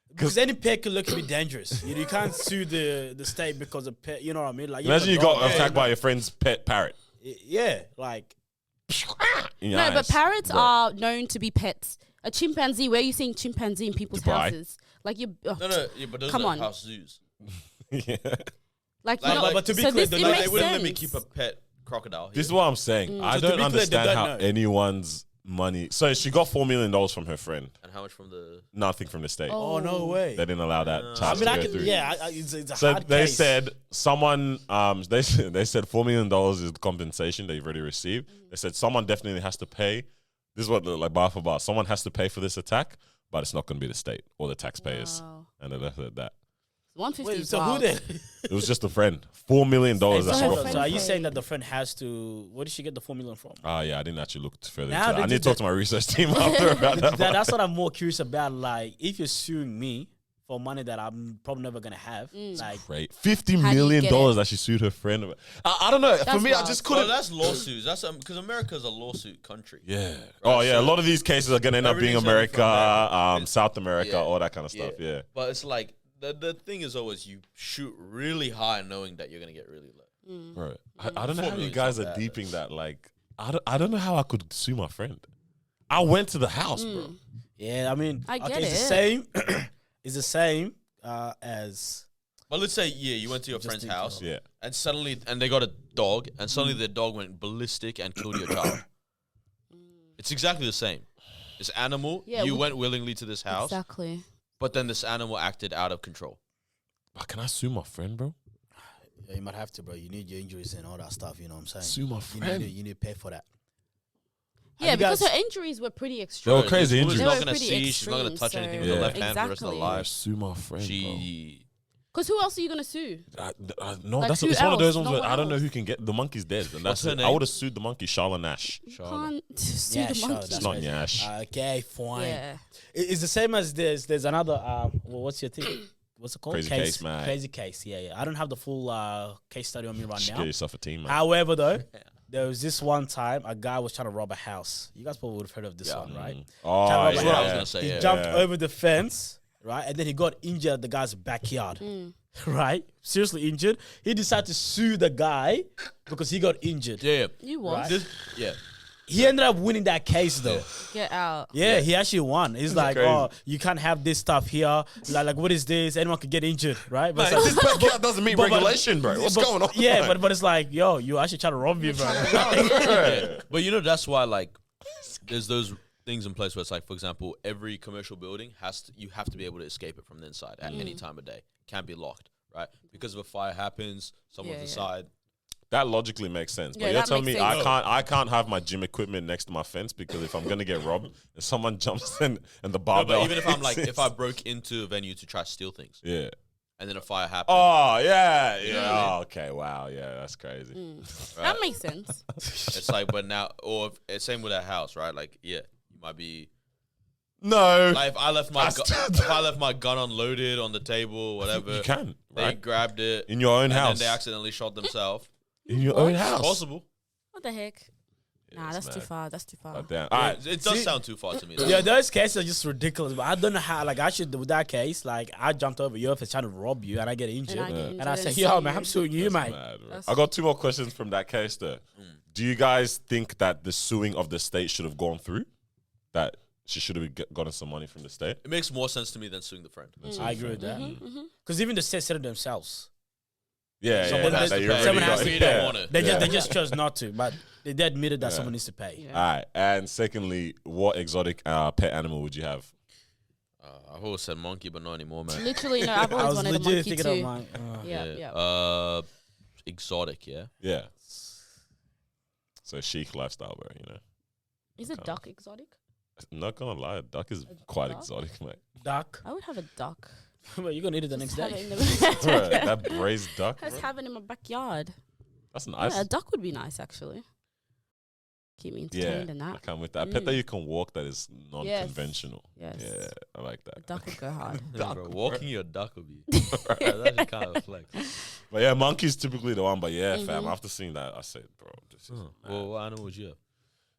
Because any pet could look at me dangerous. You can't sue the state because of pet. You know what I mean? Like Imagine you got dog. attacked by your friend's pet parrot. Yeah, like In your No, but eyes. parrots Bro. are known to be pets. A chimpanzee, where are you seeing chimpanzee in people's Dubai. houses? Like you, No, yeah, but those Come are on. house zoos. Yeah. like, Like- no, like- but to be so clear, this, the it dog- Like, makes they wouldn't let me sense. keep a pet crocodile. This is Here. what I'm saying. I So to don't be clear, they understand don't how know. anyone's money. So she got $4 million from her friend. And how much from the? Nothing from the state. oh no way. They didn't allow that I charge mean, to I go can. through. Yeah, it's a So hard they case. said someone, they said $4 million is the compensation that you've already received. They said someone definitely has to pay. This is what, like, bar for bar. Someone has to pay for this attack, but it's not going to be the state or the taxpayers. Wow. And they left it at that. 150 Wait, is so who wild. then? It was just a friend. $4 million. So That's her what So, got friend from. are you paid. saying that the friend has to? Where did she get the $4 million from? Yeah, I didn't actually look further Now into that. I they need to did talk to my research team after about that. That's what I'm more curious about. Like, if you're suing me for money that I'm probably never gonna have, like, Great. $50 How do you million get it? that she sued her friend about. I don't know. For That's me, I wild. just Well, couldn't. that's lawsuits. That's because America's a lawsuit country. Yeah. Oh, yeah. A lot of these cases are going to end up being Everything's only from America, there. South America, Yeah. all that kind of stuff. Yeah. But it's like the thing is always you shoot really high knowing that you're gonna get really low. Right. I don't know how you 4 million's guys not are bad, deeping that. Like, I don't know how I could sue my friend. I went to the house, bro. yeah, I mean, I get it's the it. same. It's the same as. But let's say you went to your Just friend's think, house Yeah. and suddenly they got a dog and suddenly their dog went ballistic and killed your child. It's exactly the same. This animal, Yeah, you we- went willingly to this house, Exactly. but then this animal acted out of control. But can I sue my friend, bro? Yeah, you might have to, bro. You need your injuries and all that stuff. You know what I'm saying? Sue my You friend. need to pay for that. Yeah, you because guys- her injuries were pretty They extreme. were crazy This woman's injuries. They not were gonna pretty see. She's not gonna extreme, touch anything so- with her Yeah. left hand for the rest of her Exactly. life. Sue my friend, She. Because who else are you gonna sue? no, Like, that's who it's one of those else? ones No where one I don't know else. who can get the monkey's dead, and that's What's her it. I name? would have sued the monkey, Charlotte Nash. You can't sue Yeah, the sure, monkey. that's not right. Nyash. Okay, fine. Yeah. It's the same as there's another. Well, what's your thing? What's it called? Crazy case, man. Crazy case. Yeah. I don't have the full case study on me right Just now. get yourself a team, man. However, though, there was this one time a guy was trying to rob a house. You guys probably would have heard of this Yeah. one, right? Oh, Trying to rob a That's what I was house. gonna say. He Yeah. jumped over the fence, right, and then he got injured at the guy's backyard. Right, seriously injured. He decided to sue the guy because he got injured. Yeah. You what? Right. This, yeah. He ended up winning that case though. Get out. Yeah, he actually won. He's like, crazy. oh, you can't have this stuff here. Like, what is this? Anyone could get injured, right? But Man, it's this like- backyard doesn't meet but- regulation, bro. What's but- going on? Yeah, but it's like, yo, you actually trying to rob me, bro. Yeah. But that's why like there's those things in place where it's like, for example, every commercial building you have to be able to escape it from the inside at any time of day. Can't be locked, right? Because if a fire happens, someone's Yeah, yeah. inside. That logically makes sense. But Yeah, you're that telling me makes sense. I can't have my gym equipment next to my fence because if I'm gonna get robbed and someone jumps in and the No, barbell. but even if I'm like, hits if I broke into a venue to try to steal things yeah. and then a fire happened, Oh yeah, yeah. Yeah. Oh, okay, wow, yeah, that's crazy. That makes sense. it's like, but now, or same with that house, right? Like, yeah, you might be. No, Like, if I left my That's- if I left my gun unloaded on the table, whatever, you can, they right? grabbed it In your own and house. then they accidentally shot themselves. In your own house. Possible. What the heck? Nah, it's that's too mad. far. That's too far. Oh, damn. All right. It does See- sound too far to me. Yeah, those cases are just ridiculous. But I don't know how. Like, I should with that case. Like, I jumped over you if it's trying to rob you, and I get injured, And I get and injured I say, and yo, sue man, you. I'm suing you, mate. Mad, bro. That's- I got two more questions from that case there. Do you guys think that the suing of the state should have gone through? That she should have gotten some money from the state. It makes more sense to me than suing the friend. I agree with that. Because even the state said it themselves. Yeah, Someone has to pay. Someone has to You pay. don't want it. They just chose not to, but they admitted that someone needs to pay. Yeah. All right. And secondly, what exotic pet animal would you have? I've always said monkey, but not anymore, man. Literally, no. I've I always was wanted a legit monkey thinking too. of mine. Yeah. Exotic, yeah. Yeah. So chic lifestyle, bro. You know. Is a duck exotic? I'm not gonna lie, a duck is quite duck? exotic, mate. Duck. I would have a duck. Well, you're gonna eat it the next Just have day. it in the Bro, that braised duck, Let's bro. have it in my backyard. That's nice. Yeah, a duck would be nice actually. Keep me Yeah, entertained in I that. come with that. A pet that you can walk that is Yes. non-conventional. Yes. Yeah, I like A that. duck would go hard. Yeah, bro, walking your duck would be that's kind of a flex. But yeah, monkey's typically the one. But yeah, fam, after seeing that, I said, bro, this is mad. Well, what animal would you have?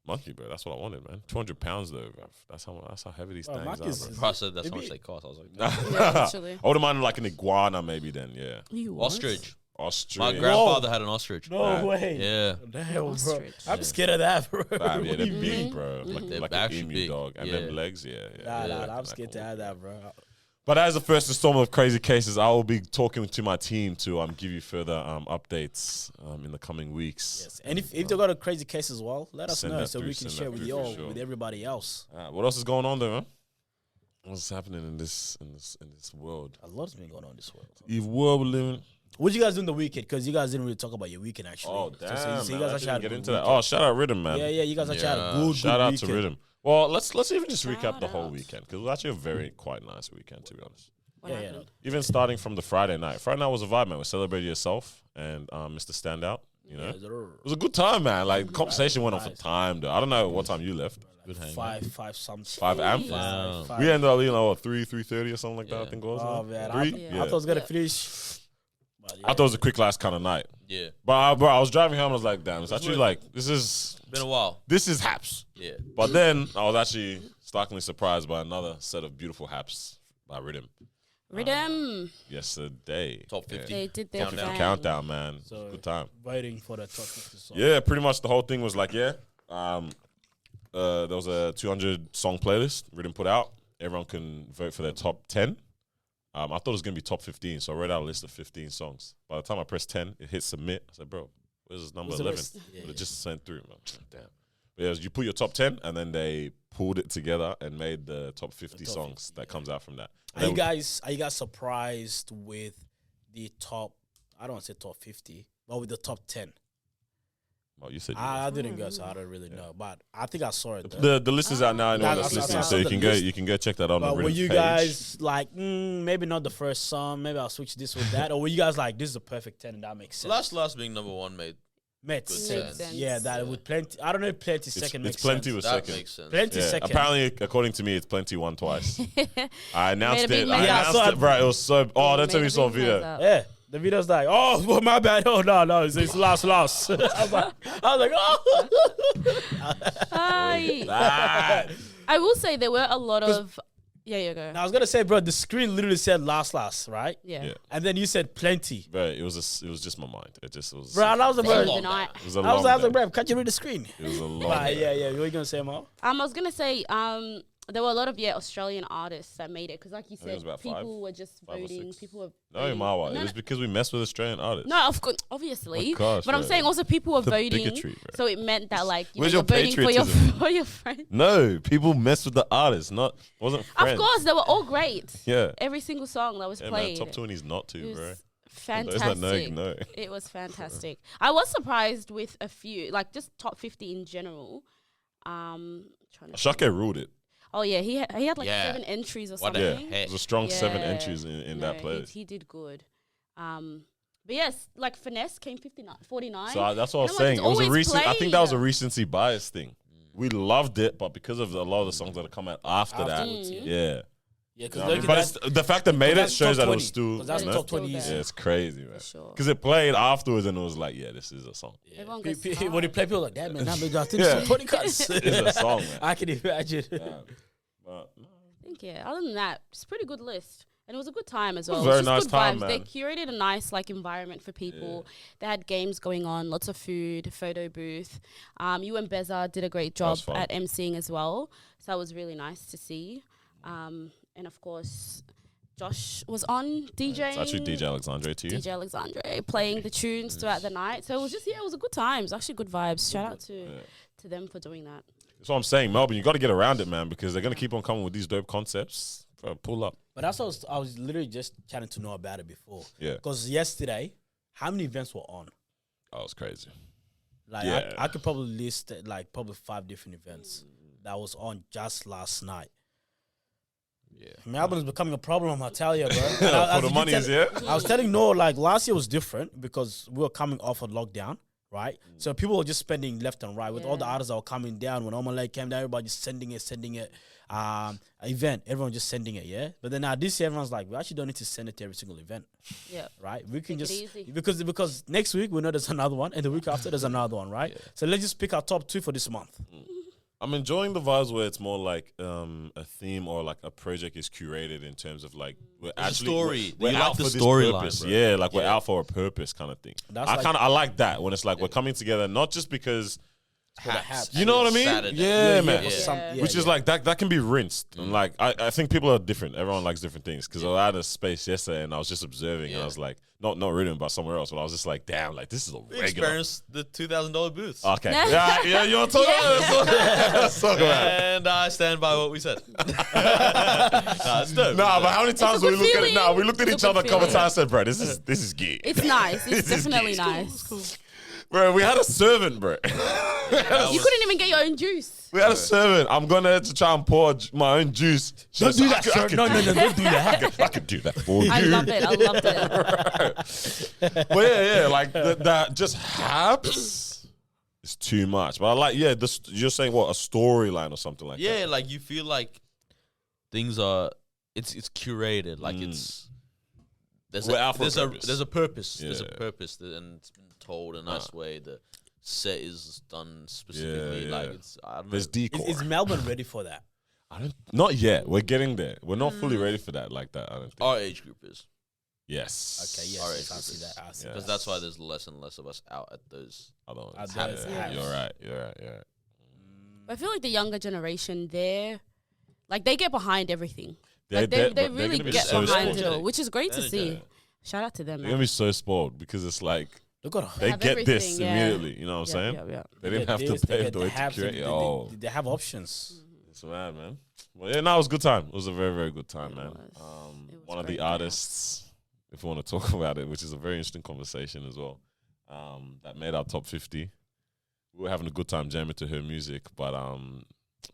Monkey, bro. That's what I wanted, man. 200 pounds though, bro. That's how heavy these Bro, things monkeys are, is- bro. I said that's how much Maybe- they cost. I was like, Yeah, literally. I would have minded like an iguana, maybe then. Yeah, You want? ostrich. My Australia. grandfather had an ostrich. No way. Yeah. Damn, bro. Ostrich. I'm scared of that, bro. Fam, yeah, What they're do you big, mean? bro. They're Like an actually emu big. dog, and Yeah. them legs, yeah. Nah, yeah. I'm scared to have that, bro. But as the first installment of Crazy Cases, I will be talking to my team to give you further updates in the coming weeks. Yes. And if they got a crazy case as well, let us Send know that so through, we can send share that with through you for all, sure. with everybody else. What else is going on there, man? What's happening in this world? A lot's been going on this world. Eve world we're living. What you guys do in the weekend? Because you guys didn't really talk about your weekend, actually. Oh So- damn! so you man, guys I actually didn't had a get good into that. weekend. Oh, shout out Rhythm, man. Yeah, you guys actually had a Yeah. good Shout out weekend. to Rhythm. Well, let's even just recap Shout the whole out. weekend because it was actually a very quite nice weekend, to be honest. What Yeah, happened? Even starting from the Friday night. Friday night was a vibe, man. We celebrated yourself and Mr. Standout. You know, Yeah, it was a good time, man. Like conversation went on for Nice. time, though. I don't know what time you left. Good hang. five something. 5 a.m. Yeah. Five. We ended up, 3:30 or something like that. I Yeah. think it was. Oh man, Three? I Yeah. thought I was gonna Yeah. finish. But I thought it was a quick last kind of night. Yeah. But bro, I was driving home. I was like, damn, it's actually like this is Been a while. haps. Yeah. But then I was actually starkly surprised by another set of beautiful haps by Rhythm Rhythm. yesterday. Top 50. They did their Countdown. thing. Countdown, man. So- Good time. waiting for the top 50 song. Yeah, pretty much the whole thing was like, there was a 200 song playlist Rhythm put out. Everyone can vote for their top 10. I thought it was going to be top 15, so I read out a list of 15 songs. By the time I pressed 10, it hit submit. I said, bro, where's this number What's the 11? rest? Yeah, But it just sent through, man. Damn. But yeah, you put your top 10, and then they pulled it together and made the top 50 top songs 50, that comes out from that. Are you guys surprised with the top? I don't want to say top 50, but with the top 10. Oh, you said you I didn't go, so I don't really know. But I think I saw it. Though. the list is out now. Anyone I that's saw listening, so the you can list. go check that out on But the were Rhythm you page. guys like, maybe not the first song, maybe I'll switch this with that? Or were you guys like, this is the perfect 10 and that makes sense? Last being number one made Made good sense. sense. Yeah, that with plenty. I don't know if plenty second It's makes plenty sense. was that second. makes sense. Plenty Yeah, second. apparently, according to me, it's plenty won twice. I announced Made a big it. mess. I Yeah, I announced saw it, it. bro. It was so. Oh, that's when Made we a saw a big video. mess up. Yeah. The video's like, oh, well, my bad. Oh, no, it's last. I was like, oh. Ah, I will say there were a lot of. Yeah, you go. Now, I was going to say, bro, the screen literally said last, right? Yeah. Yeah. And then you said plenty. bro, it was just my mind. It just was. Bro, and I was like, Same bro, the night. It was a I was long like, day. bro, can't you read the screen? It was a long. Right, day. yeah. What are you going to say, Mo? I was gonna say, there were a lot of Australian artists that made it because, like you think it was said, about people were just 5 or voting. 6. People were No, voting. Marwa. No, It was because we messed with Australian artists. no, of course, obviously. Of course, but I'm bro. saying also people were The voting, bigotry, bro. so it meant that like Where's you're your voting for your patriotism? for your friends. No, people messed with the artists. Wasn't friends. Of course, they were all great. Yeah. Every single song that was Yeah, man. played. Top 20's not It to, was bro. fantastic. Those that know. It was fantastic. I was surprised with a few, like just top 50 in general. Trying to Shake ruled it. Oh yeah, he had like Yeah. 7 entries or What the something. Yeah, heck? it was a strong 7 Yeah. entries in that place. He did good. But yes, like Finesse came 49. So that's what I was And I'm like, saying. it's It was a always recent. I think that was a played. recency bias thing. We loved it, but because of a lot of the songs that have come out after that, Afterwards, yeah. Yeah, You because know what I mean? But it's, the fact that made it that's shows top that it was 20. still. 'Cause that's you know? top 20 Still easy. there. Yeah, it's crazy, man. For sure. Because it played afterwards, and it was like, yeah, this is a song. Everyone goes when hard. they play, people like, damn, man, I think Yeah. it's 20 cuts. It's a song, man. I can imagine. But, I think, yeah. Other than that, it's a pretty good list. And it was a good time as well. Very It was nice just good time, vibes. They man. curated a nice like environment for people. They had games going on, lots of food, photo booth. You and Beza did a great job was fun. at emceeing as well. So that was really nice to see. And of course, Josh was on DJing. It's actually DJ Alexandre to you. DJ Alexandre playing the tunes throughout the night. So it was just, it was a good time. It was actually good vibes. Shout out to them for doing that. That's what I'm saying, Melbourne. You got to get around it, man, because they're gonna keep on coming with these dope concepts. Bro, pull up. But that's what I was literally just chatting to know about it before. Yeah. Because yesterday, how many events were on? Oh, it's crazy. Like Yeah. I could probably list like probably 5 different events that was on just last night. Yeah. Melbourne is becoming a problem, I tell you, bro. For the money is, yeah? I was telling Noah, like last year was different because we were coming off a lockdown, right? So people were just spending left and right with all the artists that were coming down. When Omalay came down, everybody just sending it. Event, everyone just sending it, yeah. But then now this year, everyone's like, we actually don't need to send it to every single event, Yeah. right? We can Take it just easy. because next week we know there's another one, and the week after there's another one, right? So let's just pick our top 2 for this month. I'm enjoying the vibes where it's more like a theme or like a project is curated in terms of like we're a actually story. we're You out like the for this storyline, purpose. bro. Yeah, like we're Yeah. out for a purpose kind of thing. That's I like that when it's like we're coming together not just because Hats. you know what I mean? Saturday. Yeah, man. Yeah. Which is like that can be rinsed. And like I think people are different. Everyone likes different things. Because I was at a space yesterday and I was just observing and I was like, not Riddim, but somewhere else. But I was just like, damn, like this is a We regular. experienced the $2,000 booths. Okay. yeah, you want to talk about it? Let's talk about it. And I stand by what we said. Nah, it's dope. Nah, but how many times a we good look at it? feeling. Nah, we looked at It's each a other a good couple feeling. times and said, bro, this is geek. It's nice. It's This is definitely geek. nice. Bro, we had a servant, bro. You couldn't even get your own juice. We had a servant. I'm gonna to try and pour my own juice. Don't do that, I sir. could- No, don't do that. I could do that for you. I love it. I loved it. But yeah, like that just haps. It's too much. But I like, you're saying what, a storyline or something like that. Yeah, like you feel like things are, it's curated. Like it's, We're out for a there's purpose. there's a purpose. There's a Yeah. purpose, and it's been told in a nice way. The set is done specifically. Yeah, Like yeah. it's, I don't know. There's decor. Is Melbourne ready for that? Not yet. We're getting there. We're not fully ready for that like that, I don't think. Our age group is, Yes. Okay, yes, All right, yes, I see that. I see Yeah. because that's why there's less and less of us out at those. I don't At yeah, those yeah, hats. You're right. But I feel like the younger generation, they get behind everything. They Really get so behind spoiled. it all, which is great to see. Energetic. Shout out to them, They're gonna man. be so spoiled because it's like Look at they have get this everything, yeah. immediately. You know what I'm saying? Yeah. They didn't have to pay the way to have create it. they have options. It's mad, man. Well, yeah, no, it was a good time. It was a very, very good time, man. It was One of great, the yeah. artists, if you want to talk about it, which is a very interesting conversation as well, that made our top 50. We were having a good time jamming to her music, but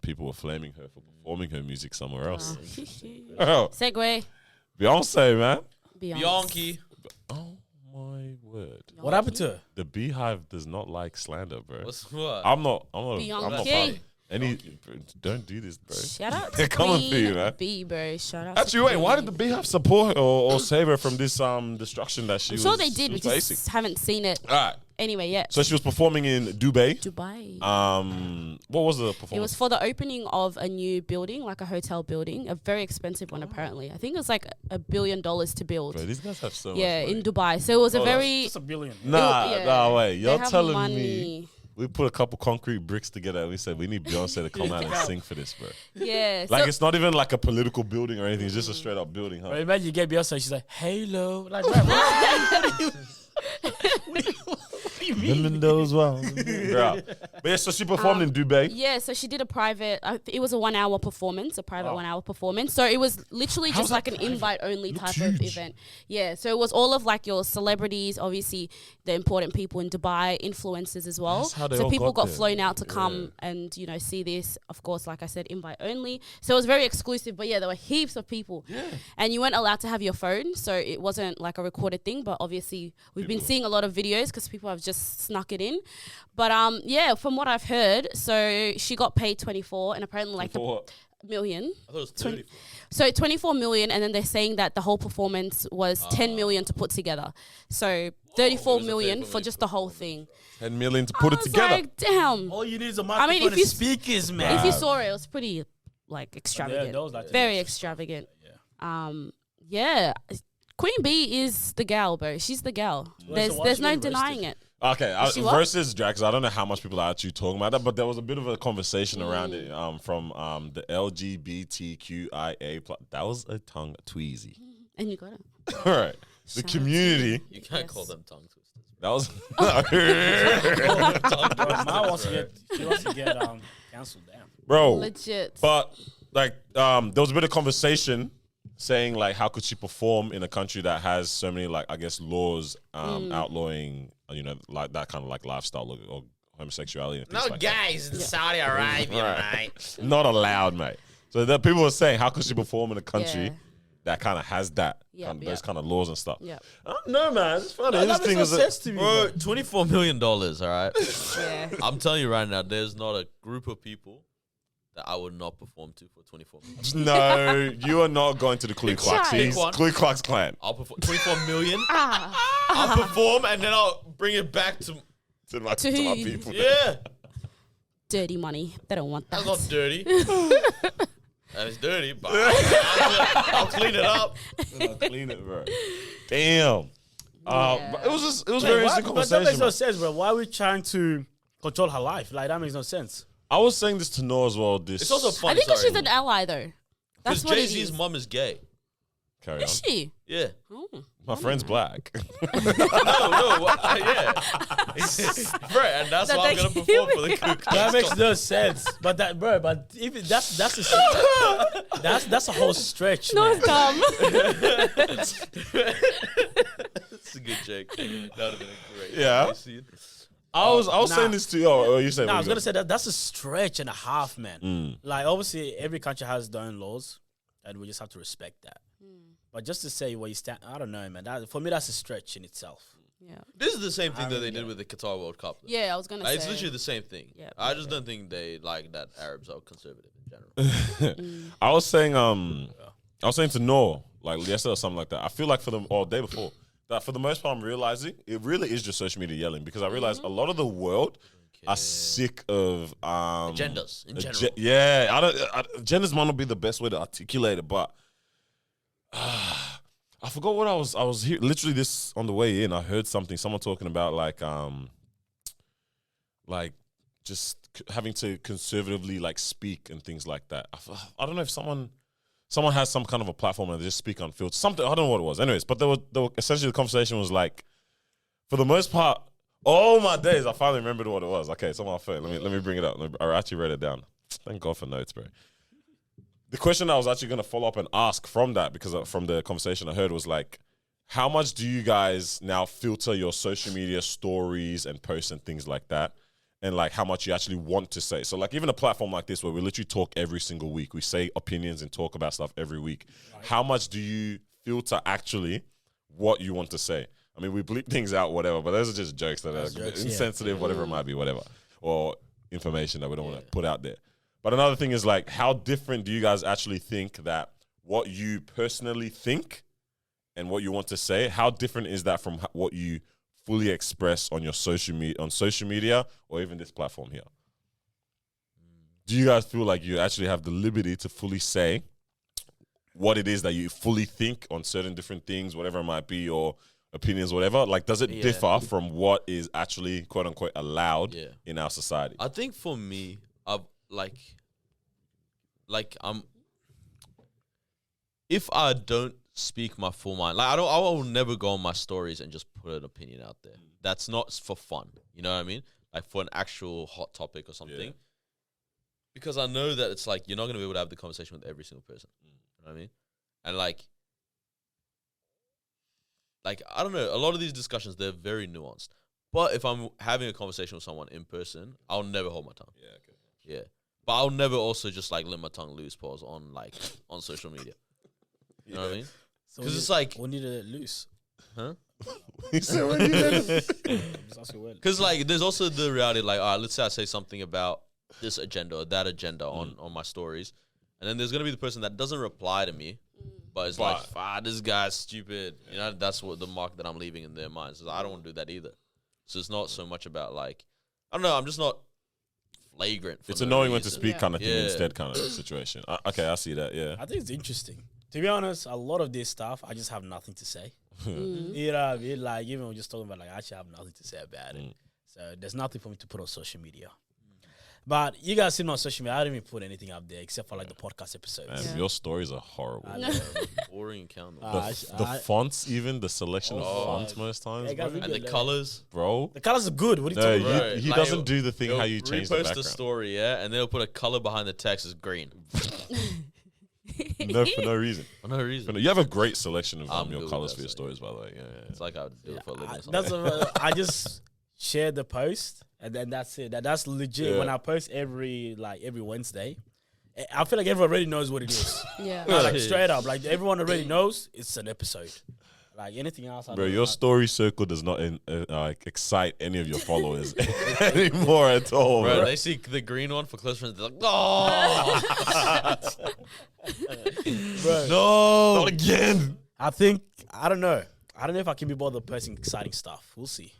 people were flaming her for performing her music somewhere else. Oh, Segway. Beyonce, man. Bianchi. Oh my word. What happened to her? The Beehive does not like slander, bro. What's what? I'm not Bianchi. proud. Don't do this, bro. Shout out They're to coming for you, man. B, bro. Shout out. Actually, wait, why did the Beehive support her or save her from this destruction that she I'm was sure they did. We was facing? just haven't seen it. All right. Anyway, yeah. So she was performing in Dubai. Dubai. What was the It performance? was for the opening of a new building, like a hotel building, a very expensive one apparently. I think it was like $1 billion to build. Bro, these guys have so Yeah, much money. in Dubai. So it was a Hold on. very Just $1 billion. Nah, wait. They You're have telling money. me we put a couple concrete bricks together and we said we need Beyonce to come out and sing for this, bro. Yeah. Like so it's not even like a political building or anything. It's just a straight up building, huh? Right, imagine you get Beyonce, she's like, "Halo," like, what do you mean? Women those well. Yeah. But yeah, so she performed in Dubai. yeah, so she did a private. It was a 1 hour performance, a private 1 hour performance. So it was literally How's just like that an private? invite only Looks type of huge. event. Yeah, so it was all of like your celebrities, obviously the important people in Dubai, influencers as well. That's how they So all people got got there. flown out to Yeah. come and see this. Of course, like I said, invite only. So it was very exclusive. But yeah, there were heaps of people, and you weren't allowed to have your phone, so it wasn't like a recorded thing. But obviously, we've been seeing a lot of videos because people have just snuck it in. But yeah, from what I've heard, so she got paid 24, and apparently like For what? the million. I thought it was 20 30. So 24 million, and then they're saying that the whole performance was 10 million to put together. So 34 It was a million pay for for just the whole thing. 10 million to put I it was together. like, damn. All you need is a I microphone mean, if and you speakers, man. If you saw it, it was pretty like extravagant, those like- very extravagant. Yeah. Yeah. Queen Bee is the gal, bro. She's the gal. Wait, so why There's she no getting denying roasted? it. Okay, She what? versus drag, 'cause I don't know how much people are actually talking about that, but there was a bit of a conversation around it from the LGBTQIA+. That was a tongue tweezy. And you got it. All right. The Shout out community. You can't Yes. call them tongue twisters. That was. Bro, Ma wants to get cancelled. Damn. Bro. Legit. But, like, there was a bit of conversation saying, like, how could she perform in a country that has so many, like, I guess, laws outlawing, you know, like that kind of, like, lifestyle or homosexuality and things No like that. gays in Saudi Arabia, mate. Not allowed, mate. So that people were saying, how could she perform in a country Yeah. that kind of has that, Yep, those yep. kind of laws and stuff? Yeah. I don't know, man. It's funny. That This makes thing no is sense to me. Bro, Bro. $24 million, all right? Yeah. I'm telling you right now, there's not a group of people that I would not perform to for 24 million. No, you are not going to the Ku Klux. Pick He's one. Ku Klux Klan. I'll perform 24 million. Ah. I'll perform and then I'll bring it back to. To my To who? people. Yeah, Dirty money. They don't want that. that's not dirty. And it's dirty, but I'll clean it up. I'll clean it, bro. Damn. Yeah. But it was very Why- interesting but that makes conversation. no man. sense, bro. Why are we trying to control her life? Like, that makes no sense. I was saying this to Noah as well. This It's also I funny. think that she's an ally, though. Because That's what it Jay-Z's is. mom is gay. Carry on. Is she? Yeah. Oh. My friend's black. No, yeah. Right, and that's That why I'm they gonna perform for the Ku Klux That makes Klan. no sense. But that, bro, but if it, that's that's a whole stretch, No, man. it's dumb. That's a good joke. That would have been a great. Yeah. scene. I was Nah. saying this to you. Oh, you saying? No, I was gonna say that's a stretch and a half, man. Mm. Like, obviously, every country has their own laws, and we just have to respect that. But just to say where you stand, I don't know, man. That, for me, that's a stretch in itself. Yeah. This is the same thing that they Yeah. did with the Qatar World Cup. though. Yeah, I was gonna Like, say. it's literally the same thing. Yeah, I just don't think they like that Arabs are conservative in general. I was saying to Noah, like yesterday or something like that. I feel like or day before, that for the most part I'm realizing it really is just social media yelling, because I realize a lot of the world are sick of Agendas in general. Yeah, agendas might not be the best way to articulate it, but I forgot what I was here literally this on the way in. I heard someone talking about like just having to conservatively like speak and things like that. I don't know if someone has some kind of a platform and they just speak unfiltered. Something, I don't know what it was. Anyways, but essentially the conversation was like, for the most part, oh my days, I finally remembered what it was. Okay, it's on my phone. Let me bring it up. I actually read it down. Thank God for notes, bro. The question I was actually going to follow up and ask from that, because from the conversation I heard, was like, how much do you guys now filter your social media stories and posts and things like that? And like how much you actually want to say. So like even a platform like this where we literally talk every single week, we say opinions and talk about stuff every week. Right. How much do you filter actually what you want to say? I mean, we bleep things out, whatever, but those are just jokes that are insensitive, whatever it might be, whatever. Or information that we don't want to put out there. But another thing is like, how different do you guys actually think that what you personally think and what you want to say, how different is that from what you fully express on your social media or even this platform here? Do you guys feel like you actually have the liberty to fully say what it is that you fully think on certain different things, whatever it might be, or opinions, whatever? Like, does it differ from what is actually quote unquote allowed in our society? I think for me, if I don't speak my full mind, like I will never go on my stories and just put an opinion out there. That's not for fun. You know what I mean? Like for an actual hot topic or something. Yeah. Because I know that it's like you're not going to be able to have the conversation with every single person. You know what I mean? And like I don't know, a lot of these discussions, they're very nuanced. But if I'm having a conversation with someone in person, I'll never hold my tongue. Yeah, okay. Yeah. But I'll never also just like let my tongue loose, pause on social media. You know what I mean? Because it's like, we need it loose. huh? So when you did it- Just ask your word. Because like there's also the reality, like, all right, let's say I say something about this agenda or that agenda on my stories, and then there's gonna be the person that doesn't reply to me, but it's like, this guy's stupid. You know, that's what the mark that I'm leaving in their minds. So I don't want to do that either. So it's not so much about like, I don't know, I'm just not flagrant. It's annoying when to speak Yeah. kind of thing instead kind of situation. Okay, I see that, yeah. I think it's interesting To be honest, a lot of this stuff, I just have nothing to say. You know what I mean? Like, even we're just talking about, like, I actually have nothing to say about it. So there's nothing for me to put on social media. But you guys see me on social media, I don't even put anything up there except for, like, the podcast episodes. Man, your stories are horrible. Boring account. The fonts, even the selection of fonts, most times, Yeah, guys, bro. And the colors. Bro. The colors are good. What are you No, talking about? he Like, doesn't do the thing how you He'll change the repost background. a story, yeah, and then he'll put a color behind the text as green. No, for no reason. For no reason. You have a great selection of I'm your good colors with for your that, stories, by the way. Yeah. It's like I would do it for a living. That's I just share the post and then that's it. That's legit. Yeah. When I post every Wednesday, I feel like everyone already knows what it is. Yeah. Like straight up, like everyone already knows it's an episode. Like anything else, Bro, your story circle does not excite any of your followers anymore at all, Bro, bro. they see the green one for close friends. They're like, oh, Bro, no, Not again. I think I don't know if I can be bothered posting exciting stuff. We'll see.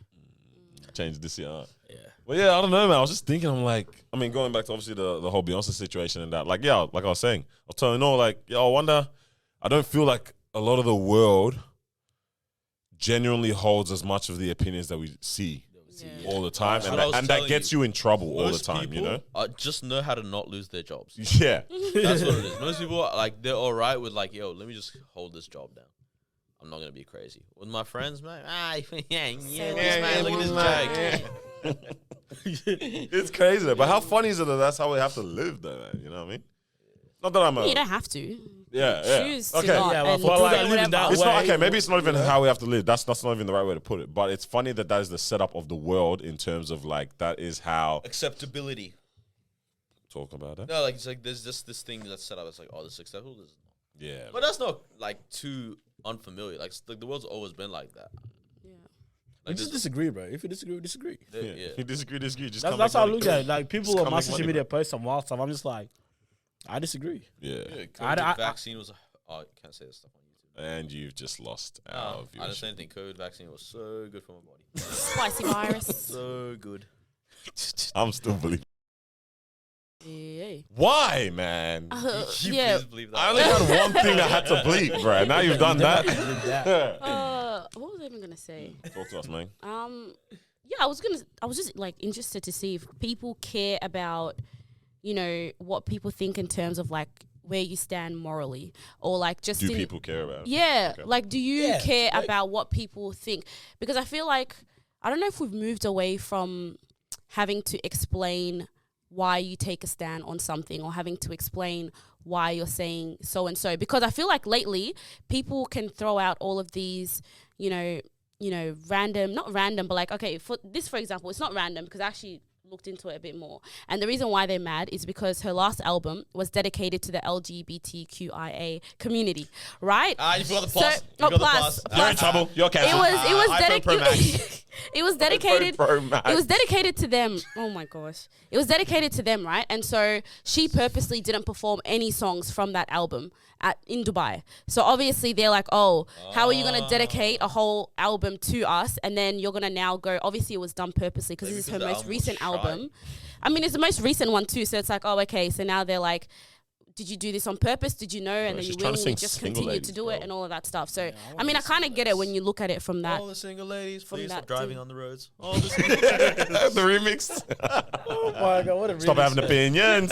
Change this year. Yeah. Well, yeah, I don't know, man. I was just thinking, I'm like, I mean, going back to obviously the whole Beyonce situation and that, like, yeah, like I was saying, I was telling you, like, yeah, I wonder, I don't feel like a lot of the world genuinely holds as much of the opinions that we see all the time, That's what I was and that telling gets you. you in trouble all the most time, you people know? just know how to not lose their jobs. Yeah. That's what it is. Most people are like, they're all right with like, yo, let me just hold this job down. I'm not gonna be crazy with my friends, man. Look at this joke. It's crazy, but how funny is it that that's how we have to live, though, man? You know what I mean? Not that I'm a... You don't have to. Yeah. Choose Okay. to not. Yeah, well, and for do like whatever. living that It's not way. okay. Maybe it's not even how we have to live. That's not even the right way to put it. But it's funny that is the setup of the world in terms of like that is how. Acceptability. Talk about that. No, like it's like there's just this thing that's set up. It's like, oh, this is acceptable. This is not. Yeah. But that's not like too unfamiliar. Like the world's always been like that. Yeah. We just disagree, bro. If you disagree, we disagree. Yeah. You disagree. Just That's how I look at it. Like people Just on come my make social money, media post some wild stuff. I'm just like, I disagree. Yeah. COVID vaccine was. Oh, I can't say this stuff on YouTube. And you've just lost No, our I didn't say viewership. anything. COVID vaccine was so good for my body. Spicy virus. So good. I'm still believing. Yeah. Why, man? You Yeah. please believe that. I only had one thing I had to bleep, bro. Now you've done that. What was I even gonna say? Talk to us, man. Yeah, I was just like interested to see if people care about, you know, what people think in terms of like where you stand morally, or like just Do people care about it? Yeah, Okay. like do you Yeah, care like- about what people think? Because I feel like I don't know if we've moved away from having to explain why you take a stand on something, or having to explain why you're saying so and so. Because I feel like lately people can throw out all of these, you know, random, not random, but like, okay, for example, it's not random because I actually looked into it a bit more. And the reason why they're mad is because her last album was dedicated to the LGBTQIA community, right? You forgot the plus. So, plus. You're in trouble. You're It canceled. was iPhone Pro Max. it was dedicated Pro Max. it was dedicated to them. Oh my gosh. It was dedicated to them, right? And so she purposely didn't perform any songs from that album in Dubai. So obviously they're like, oh, how are you going to dedicate a whole album to us? And then you're going to now go, obviously it was done purposely because Maybe this is her because the most album was recent shy. album. I mean, it's the most recent one too. So it's like, oh, okay. So now they're like, did you do this on purpose? Did you know? And then she's you trying to willingly sing just Single continue Ladies, to do bro. it and all of that stuff. So, I I mean, I wanna kind of see get it this. when you look at it from that. All the single ladies, From please that stop driving too. on the roads. All the single ladies. The remix. Oh my god, what a Stop having opinions.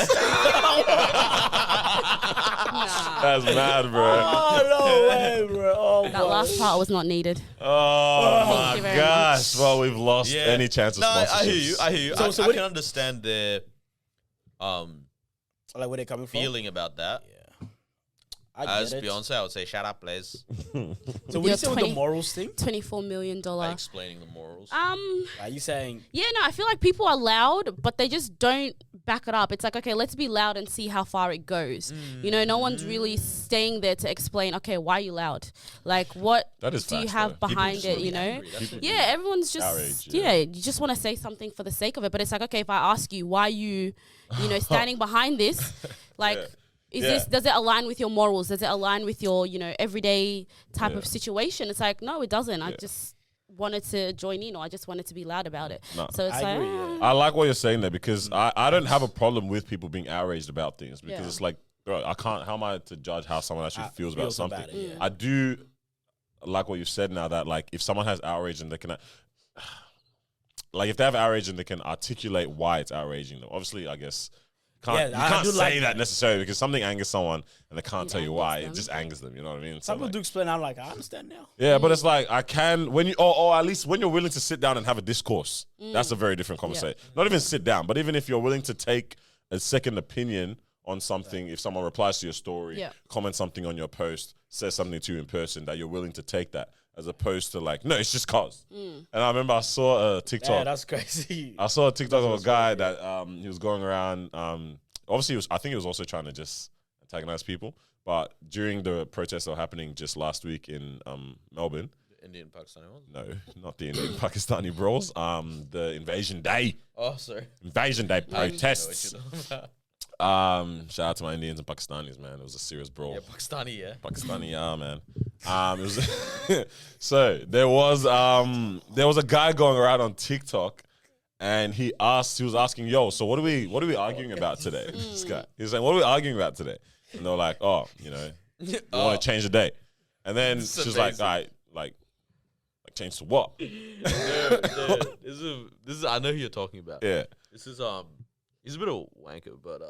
That's mad, bro. Oh no way, bro. Oh That my. last part was not needed. Oh Thank my you very gosh. much. Well, we've lost any chance of No, sponsorships. I hear you. I hear you. So- I, so I what can do- understand their Like where they coming from? feeling about that. Yeah. I As get it. Beyonce, I would say, shut up, please. So what you say with the 20 morals thing? $24 million. By explaining the morals. Are you saying Yeah, no, I feel like people are loud, but they just don't back it up. It's like, okay, let's be loud and see how far it goes. You know, no one's really staying there to explain, okay, why are you loud? Like, what That is do you facts, have though. People behind just it, wanna you be know? angry. That's what Yeah, everyone's just, Outraged, yeah, yeah. you just want to say something for the sake of it. But it's like, okay, if I ask you why you know, standing behind this, like, is this, does it align with your morals? Does it align with your, you know, everyday type of situation? It's like, no, it doesn't. I just wanted to join in, or I just wanted to be loud about it. No. So it's I like, agree, yeah. I like what you're saying there because I don't have a problem with people being outraged about things because Yeah. it's like bro, I can't. How am I to judge how someone actually feels about something? it, yeah. I do like what you've said now that like if someone has outrage and they can, like if they have outrage and they can articulate why it's outraging them. Obviously, I guess you can't say that necessarily because something angers someone and they can't tell you why. It just angers them. You know what I mean? Some people do explain. I'm like, I understand now. Yeah, but it's like I can when you or at least when you're willing to sit down and have a discourse. That's a very different conversation. Not even sit down, but even if you're willing to take a second opinion on something, if someone replies to your story, comments something on your post, says something to you in person, that you're willing to take that, as opposed to like, no, it's just cause. And I remember I saw a TikTok. Yeah, that's crazy. I saw a TikTok of a guy that he was going around. Obviously, I think he was also trying to just antagonize people. But during the protests that were happening just last week in Melbourne, The Indian Pakistani one? no, not the Indian Pakistani brawls, the Invasion Day. Oh, sorry. Invasion Day I don't know what protests. you're talking about. Shout out to my Indians and Pakistanis, man. It was a serious brawl. Yeah, Pakistani, yeah. Pakistani, yeah, man. It was so there was a guy going around on TikTok, and he was asking, "Yo, so what are we arguing about today?" This guy, he was saying, "What are we arguing about today?" And they're like, "Oh, you know, we want to change the date." And then she was like, "All right, like change to what?" This is I know who you're talking about. Yeah, This is he's a bit of a wanker, but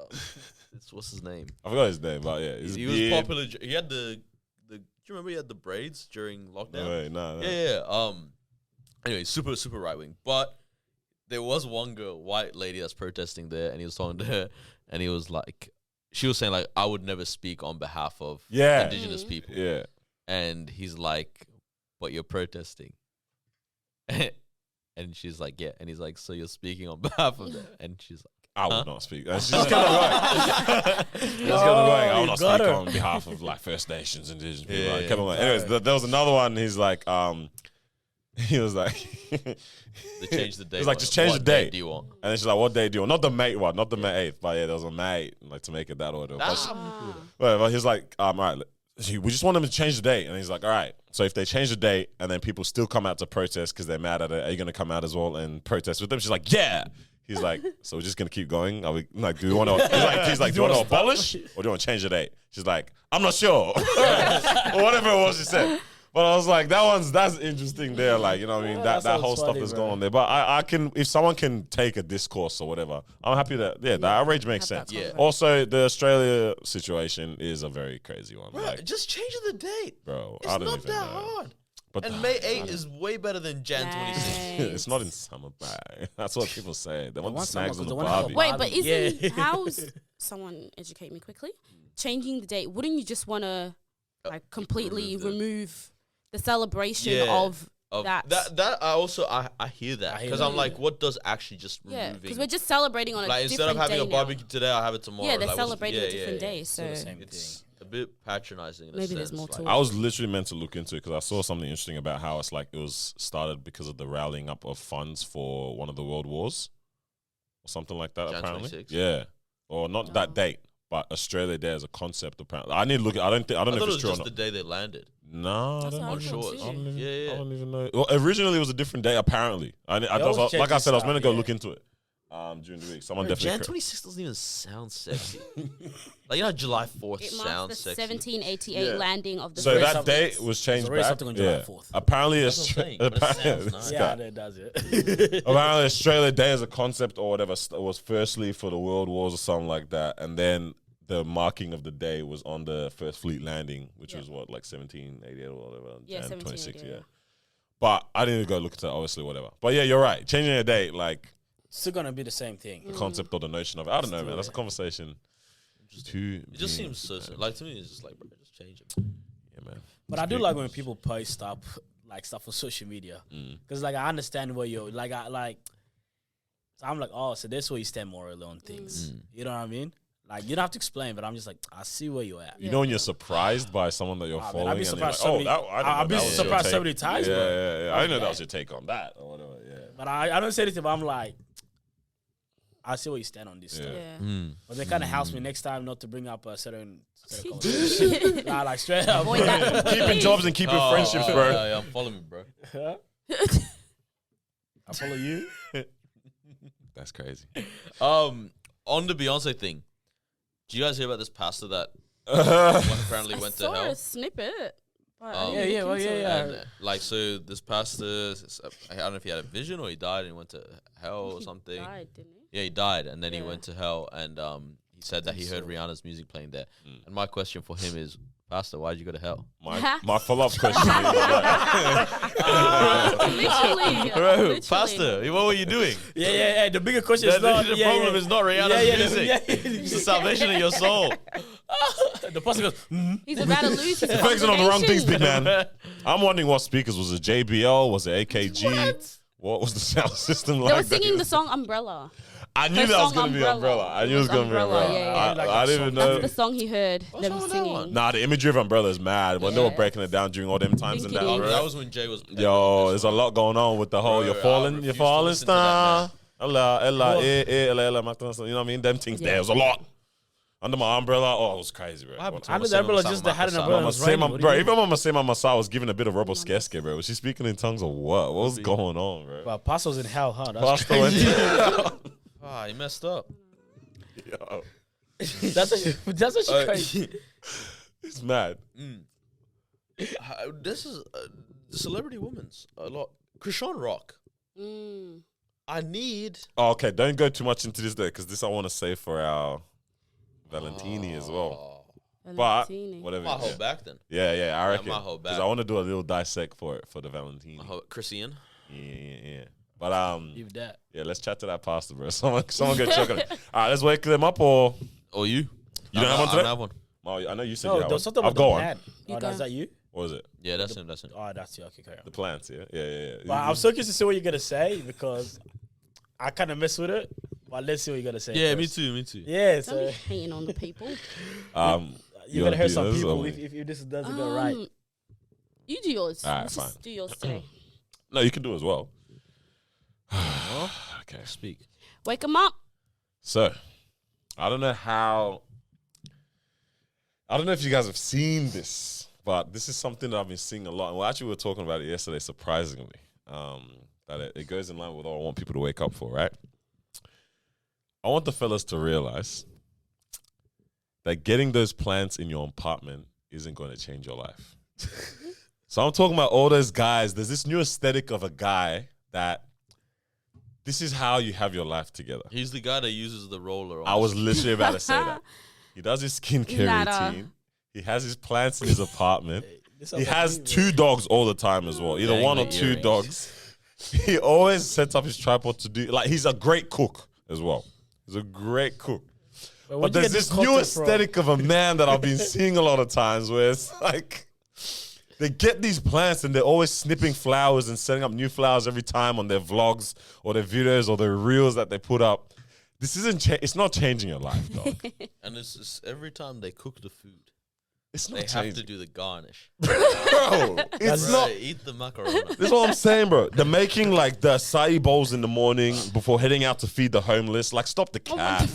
it's what's his name? I forgot his name, but yeah, He was popular. He had the. Do you remember he had the braids during lockdown? No. Yeah. Anyway, super right wing. But there was one girl, white lady, that's protesting there, and he was talking to her, and he was like, she was saying like, I would never speak on behalf of indigenous people. Yeah, And he's like, but you're protesting. And she's like, yeah. And he's like, so you're speaking on behalf of them? And she's like, I would not speak. She's kind of going. I would not speak on behalf of like First Nations, Indigenous people. Yeah, Like, come on. Anyways, there was another one. He's like, he was like, they changed the date. He's like, just change the What date. do you want? And then she's like, what day do you want? Not the May one, not the May 8th, but yeah, there was a May 8th, like to make it that order. But he's like, all right, we just want them to change the date. And he's like, all right. So if they change the date and then people still come out to protest because they're mad at it, are you going to come out as well and protest with them? She's like, yeah. He's like, so we're just going to keep going? Are we like, do you want to, he's like, do you want to abolish or do you want to change the date? She's like, I'm not sure. Or whatever it was she said. But I was like, that's interesting there. Like, you know what I mean? That whole stuff that's going on there. But I can, if someone can take a discourse or whatever, I'm happy that, the outrage makes sense. Yeah. Also, the Australia situation is a very crazy one. Bro, Like, just change the date. bro, It's I don't not even that know. hard. But And May 8 is way better than Jan 26. it's not in summer, bag. That's what people say. They want the want snags summer on the 'cause they want Barbie. to Wait, but isn't Yeah. how's someone educate me quickly? Changing the date, wouldn't you just want to like completely remove the celebration Yeah. of that? That I hear that I hear because that. I'm like, what does actually just Yeah, removing? because we're just celebrating on a like instead of different having day a now. barbecue today, I have it tomorrow. Yeah, they're Like, what's- celebrating a yeah, different yeah, day. yeah. So the So same It's thing. a bit patronizing. In a Maybe there's sense, more like- to it. I was literally meant to look into it because I saw something interesting about how it's like it was started because of the rallying up of funds for one of the world wars or something like that. Jan Apparently, 26? yeah, or not that date, but Australia Day as a concept. Apparently, I need to look. I don't I know thought if it it's was true or just not. the day they landed. No, I That's don't what know. I thought Sure, too. I don't even, Yeah. I don't even know. Well, originally it was a different day. Apparently, always like change I said, I was stuff, meant to go yeah. look into it during the week. Someone Bro, definitely. Jan 26 doesn't even sound sexy. Like, you know, July 4th it marks sounds the sexy. 1788 Yeah. landing of the So first that something- date was changed already back. something on July Yeah. 4th. Apparently, That's what I'm saying, but it sounds nice. Yeah, that does it. Apparently, Australia Day as a concept or whatever was firstly for the World Wars or something like that, and then the marking of the day was on the First Fleet landing, which was what, like 1788 or whatever. Yeah, Jan 26, 1788, yeah. yeah. But I didn't go look into it, obviously, whatever. But yeah, you're right. Changing a date, like Still gonna be the same thing. the concept or the notion of it. I don't know, man. That's a conversation. It It just seems so, like, to me, it's just like, bro, just change it. Yeah, man. But I do like when people post stuff like stuff on social media because like I understand where you're like so I'm like, oh, so that's where you stand morally on things. You know what I mean? Like you don't have to explain, but I'm just like, I see where you're at. You know when you're surprised by someone that you're Man, following, I'd be and surprised you're so like, many. oh, that, I I'd be didn't know that was your surprised so take. many times, Yeah, bro. yeah. I didn't know that was your take on that or whatever. Yeah. But I don't say anything. But I'm like, I see where you stand on this stuff. Yeah. But they kind of house me next time not to bring up a certain conversation. Nah, like straight up. Avoid that. Keeping jobs and keeping friendships, bro. Yeah, follow me, bro. I follow you. That's crazy. On the Beyonce thing, Do you guys hear about this pastor that apparently went to saw hell? a snippet. But I Um, didn't look into it. And like, so this pastor, I don't know if he had a vision or he died and he went to hell or something. He died, didn't he? Yeah, he died, and then he Yeah. went to hell, and he said that he heard Rihanna's music playing there. And my question for him is, Pastor, why'd you go to hell? My follow-up question is Literally. Bro, literally. Pastor, what were you doing? Yeah. The bigger question is The not problem is not Rihanna's music. Yeah. It's the salvation of your soul. The pastor goes, He's about to lose his focusing on the wrong things, big congregation. man. I'm wondering what speakers. Was it JBL? Was it AKG? What was the sound system like? They were singing the song Umbrella. I knew the that was song going to be Umbrella. I knew it was going to be Umbrella, Umbrella. yeah. I didn't even know. That's the song he heard them wrong with that singing. one? Nah, the imagery of Umbrella is mad. When they were Yeah. breaking it down during all them times and that. Think it Oh, is. that was when Jay was. Yo, there's a lot going on with the whole Bro, you're I falling refuse to listen to that star. now. Ella, you know what I mean? Them things Yeah. there was a lot. Under my umbrella, oh, it was crazy, bro. happened? I know the umbrella just they had an umbrella. Mama It was raining. Sema, What do bro, you even Mama Sema Masa was giving a bit of Robo Skeske, bro. Was she speaking in tongues or what? What was going on, bro? Well, pastor's in hell, huh? That's Pastor went Ah, he messed up. Yo, That's what she crazy. it's mad. This is the celebrity woman's a lot. Krishan Rock. Mm. I need. Oh, okay, don't go too much into this there because this I want to save for our Valentini as well. But Valentini. whatever. Might hold back then. Yeah, I reckon. might hold Because back. I want to do a little dissect for it for the Valentini. Christian. Yeah. But Leave that. yeah, let's chat to that pastor, bro. Someone go check on it. All right, let's wake them up or Or you? you don't have one I today? don't have one. Oh, I know you said No, you had there's one. something I've about got the one. plant. You Oh, go. is that you? What was it? Yeah, that's him. That's him. Oh, that's you. Okay, carry on. The plants, yeah. Well, I'm so curious to see what you're gonna say because I kind of mess with it. But let's see what you're gonna say. Yeah, first. me too. Yeah, Don't so be hating on the people. you're wanna gonna hurt do some yours people or- if this doesn't go right. You do yours. Alright, Let's fine. just do yours today. No, you can do as well. Okay. Speak. Wake them up. So, I don't know if you guys have seen this, but this is something that I've been seeing a lot. Well, actually, we were talking about it yesterday, surprisingly. That it goes in line with what I want people to wake up for, right? I want the fellas to realize that getting those plants in your apartment isn't going to change your life. So I'm talking about all those guys. There's this new aesthetic of a guy that this is how you have your life together. He's the guy that uses the roller. On I was literally about to say that. He does his skincare Nada. routine. He has his plants in his apartment. This He sounds has like me, 2 dogs all the time as well. Either Dang, one or the 2 earrings. dogs. He always sets up his tripod to do, like, he's a great cook as well. He's a great cook. But But there's this new aesthetic of a man that I've been seeing a lot of times where it's like, they get these plants and they're always snipping flowers and setting up new flowers every time on their vlogs or their videos or their reels that they put up. This isn't, it's not changing your life, dog. And it's just every time they cook the food, It's they not have changing. to do the garnish. Bro, it's Bro, not. eat the macaroni. This is what I'm saying, bro. They're making like the acai bowls in the morning before heading out to feed the homeless. Like, stop the cat.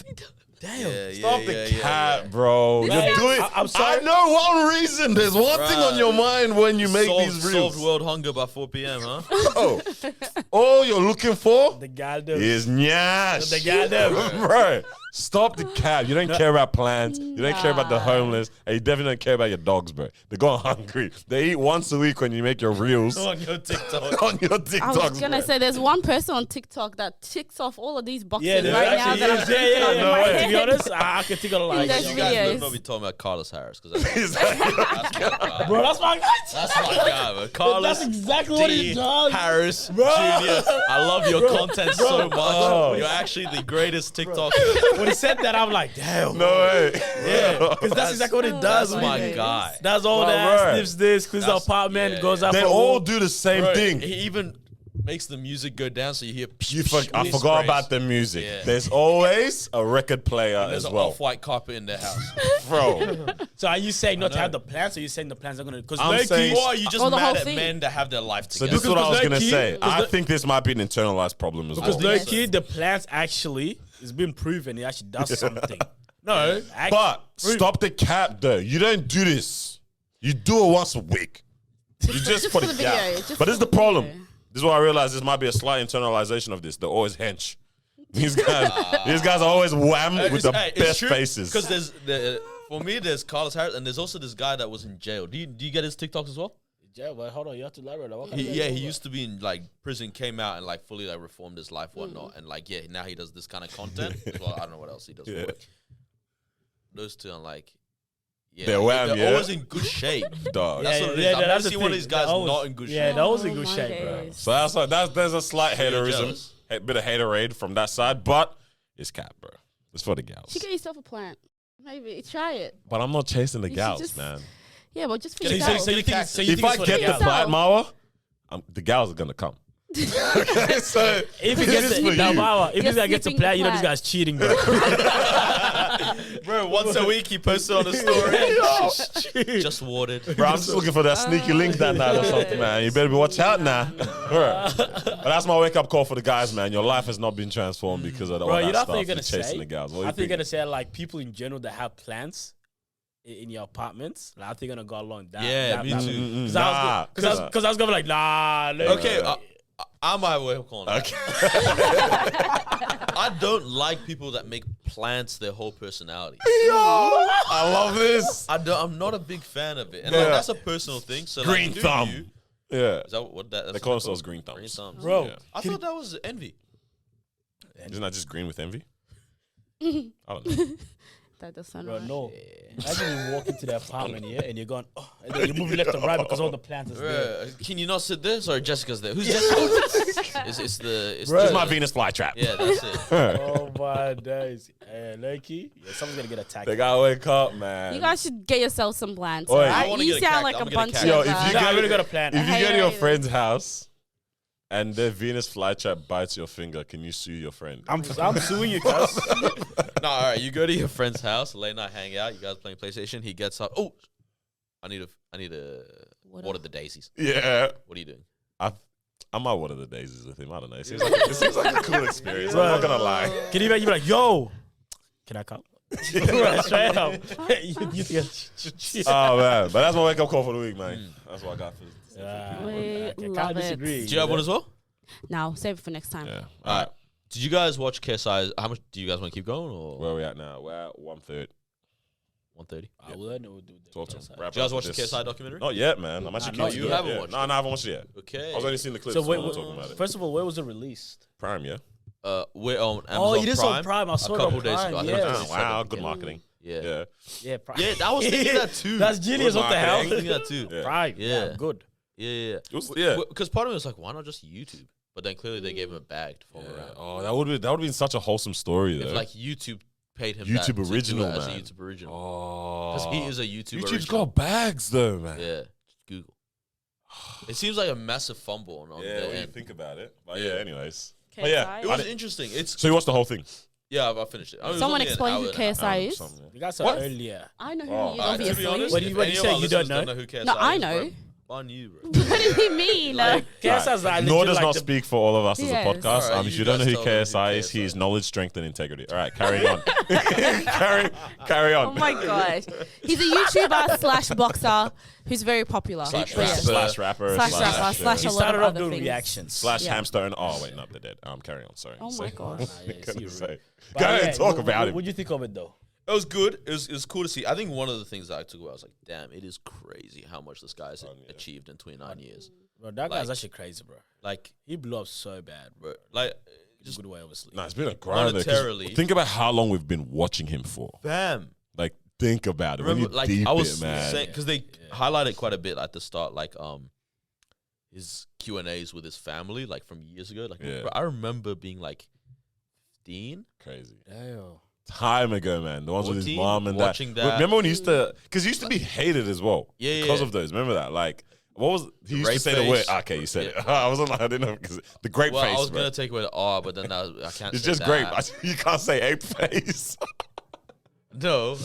Damn. Stop the cat, bro. Yeah. You're doing. I'm sorry. I know one reason. There's one thing on your mind when you make these reels. Solved world hunger by 4 p.m., huh? Oh, all you're looking for The goddamn. is nyash. The goddamn. Bro, stop the cat. You don't care about plants. You don't care about the homeless. And you definitely don't care about your dogs, bro. They're going hungry. They eat once a week when you make your reels On your TikTok. on your I TikToks, was gonna bro. say there's one person on Tiktok that ticks off all of these boxes Yeah, there's right now actually that I'm is. thinking of in No, my to head. be honest, I can think of like. There's You guys videos. better not be talking about Carlos Harris because that's, He's like, that's my guy. Bro, that's my guy. That's my guy, man. Carlos That's exactly what he D. does. Harris Bro. Jr. I love your content so much. Oh. You're actually the greatest TikTok. When he said that, I'm like, damn. no way. Yeah, because that's exactly what he does. That's when my he- guy. Does all Bro, that, bro. sniffs this, cleans the That's- apartment, yeah, goes yeah. out They for a all walk. do the same Bro, thing. He even makes the music go down so you hear. I forgot about the music. Yeah. There's always a record player There's as an well, off-white carpet in their house. bro. So are you saying not to have the plants, or are you saying the plants are gonna? Because I'm saying- Or are you just Oh, the whole mad at thing. men that have their life So together? this is what I was gonna low-key- say. because I the- think this might be an internalized problem as because well. low key, the plants actually it's been proven it actually does something. No, But stop the cap, though. You don't do this. You do it once a week. You just put for a the cap. video, just But this is for the the problem. video. This is why I realized this might be a slight internalization of this. They're always hench. These guys are always wham with the best faces. Because for me, there's Carlos Harris, and there's also this guy that was in jail. Do you get his TikToks as well? Yeah, but hold on, you have to elaborate. He used to be in like prison, came out and like fully like reformed his life, whatnot, and like now he does this kind of content. Well, I don't know what else he does. For work. Those two are like, they're wham, they're always in good shape. Dog. That's what it is. I've never seen one of these guys not in good shape. Yeah, that was in good shape, bro. So there's a slight haterism, a bit of haterade from that side, but it's cap, bro. It's for the gals. You get yourself a plant. Maybe try it. But I'm not chasing the You should gals, just- man. Yeah, but just for So yourself. you think If I get the yourself. plant, Mawa, the gals are gonna come. Okay, so if he gets it, now, Mawa, if this guy gets a snipping plan, the you know this plant. guy's cheating, bro. Bro, once a week he posted on a story. Just watered. Bro, I'm just looking for that sneaky link that night or something, man. You better be watch out now. But that's my wake up call for the guys, man. Your life has not been transformed because of all Bro, that you know stuff. what you're gonna chasing say? the gals. What I do you think you're think? gonna say like people in general that have plants in your apartments. Like, I think you're gonna go along that. Yeah, that me route. too. Because I was gonna be like, nah. Look. Okay, I might way of calling it. Okay. I don't like people that make plants their whole personality. I love this. I'm not a big fan of it, and Yeah. like, that's a personal thing. So Green like, do thumb. you- Yeah. Is that what that? That's They call what themselves called? green thumbs. thumbs. Bro, Yeah. I thought that was envy. Isn't that just green with envy? I don't know. That does sound Bro, right. no. Imagine you walk into the apartment here and you're going, oh, and then you're moving left and right because all the plants is there. Can you not sit there? Sorry, Jessica's there. Who's Jessica? it's Bro. It's my Venus flytrap. Yeah, that's it. Oh my days. Loki, yeah, someone's gonna get attacked. They gotta wake up, man. You guys should get yourself some plants. Oi. Right? I wanna You get a sound cactus. like I'm a gonna bunch get of. a Yo, if you Nah, get- I'm gonna go to plan. If you Hey, go to your hey, friend's house and their Venus flytrap bites your finger, can you sue your friend? I'm suing you, cuz. No, all right. You go to your friend's house, late night hang out. You guys playing PlayStation. He gets up. Oh, I need to water the daisies. Yeah. What are you doing? I might water the daisies with him. I don't know. It seems like a cool experience. I'm not gonna lie. Can you imagine? You're like, yo, can I come? Straight up. you think Oh man, but that's my wake up call for the week, man. That's what I got for this. We can't love it. disagree. Do you have one as well? No, save it for next time. Yeah. All right. Did you guys watch KSI? How much do you guys want to keep going, or Where are we at now? We're at 1:30. 1:30? I will know. Do the Talk to KSI. him. Wrap Did you guys up watch the this. KSI documentary? Not yet, man. I'm actually No, curious. you to do it. haven't Yeah. watched No, it? I haven't watched it yet. Okay. I was only seeing the clips. So when we were talking about it. first of all, where was it released? Prime, yeah. We're on Amazon Oh, it is Prime. on Prime. I saw a it on couple days Prime, ago. I think yes. it was Oh, 22nd. wow, good marketing. Yeah. Yeah. Yeah, Prime. Yeah, I was thinking that too. That's genius. Good What the I hell? was thinking that too. Yeah. Prime. Yeah. Good. Yeah. It was- yeah. Because part of me was like, why not just YouTube? But then clearly they gave him a bag to follow around. Oh, that would have been such a wholesome story, though. If like YouTube paid him YouTube that to do original, it as a man. YouTube original. Oh, Because he is a YouTube YouTube's original. got bags, though, man. Yeah, just Google. It seems like a massive fumble on Yeah, their when you end. think about it. But Yeah. yeah, anyways. KSI. But yeah, It was interesting. It's so you watched the whole thing? yeah, I finished it. I was Someone only an explain hour who and a half. KSI is. Something. You guys said What? earlier. I know who Oh. he is, To be obviously. honest, What do if you- what do any you of say our you listeners don't know? who KSI No, I is, know. bro, on you, bro. What do you mean? KSI's like Nor legit does like not the- speak for all of us as a Yes. podcast. All right, If you you don't know guys who tell them who KSI is, he KSI is knowledge, strength, and integrity. All right, carry on. carry on. Oh my god, he's a YouTuber slash boxer who's very popular. Slash But yeah. rapper. Slash rapper. Slash rapper, slash He a lot started of off other doing things. reactions. Slash Yeah. hamster and oh wait, no, they're dead. Carry on. Sorry. Oh Say- my gosh. Nah, yeah, Gonna see, say. But Go ahead, yeah, talk about it. What do you think of it though? It was good. It was cool to see. I think one of the things that I took away, I was like, damn, it is crazy how much this guy's achieved in 29 years. Bro, that guy's Like- actually crazy, bro. Like, He blew up so bad, bro. like, Just good way, obviously. Nah, it's been a grind. though, 'cause Monetarily. Think about how long we've been watching him for. bam. Like, think about it. Remember, when you like deep I was it, man. saying, because they highlighted quite a bit at the start, like his Q&As with his family, like from years ago. Like, Yeah. bro, I remember being like 15. Crazy. Damn. Time ago, man. The ones with his 14, mom and watching that. that. Remember when he used to, because he used to be hated as well. Yeah, Because yeah. of those. Remember that? Like, what was he used to Rape say the word? face. Okay, you said it. I wasn't like, I didn't know because the grape Well, face. I was bro. gonna take away the R, but then I can't. It's say just that. grape. You can't say ape face. No,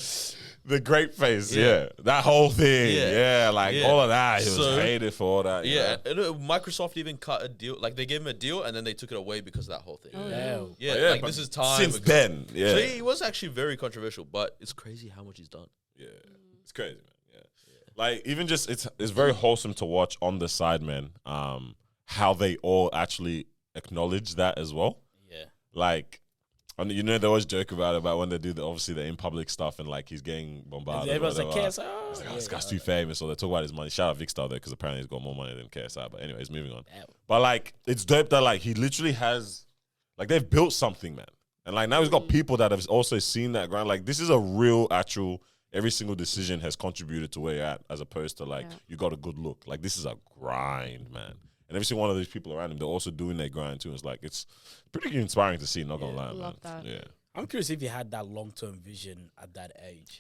The grape face, Yeah. yeah. That whole thing. Yeah. Yeah, like Yeah. all of that. He was So- hated for all that. you yeah. know? And, Microsoft even cut a deal. Like they gave him a deal, and then they took it away because of that whole thing. Oh, Damn. Yeah, Yeah, like but this is time Since ago. then, yeah. So he was actually very controversial, but it's crazy how much he's done. Yeah, it's crazy, man. Yeah, like even just it's very wholesome to watch on the side, man. How they all actually acknowledge that as well. Yeah. Like And you know, they always joke about when they do obviously the in public stuff and like he's getting bombarded. Everyone's like, whatever. KSI. It's like, this guy's too famous, so they talk about his money. Shout out Vic Star there because apparently he's got more money than KSI. But anyways, moving on. Damn. But like, it's dope that like he literally has, like they've built something, man. And like now he's got people that have also seen that grind. Like this is a real, actual. Every single decision has contributed to where you're at, as opposed to like you got a good look. Like this is a grind, man. And every single one of these people around him, they're also doing their grind too. It's like it's pretty inspiring to see. Not gonna lie, man. Love that. Yeah. I'm curious if you had that long-term vision at that age,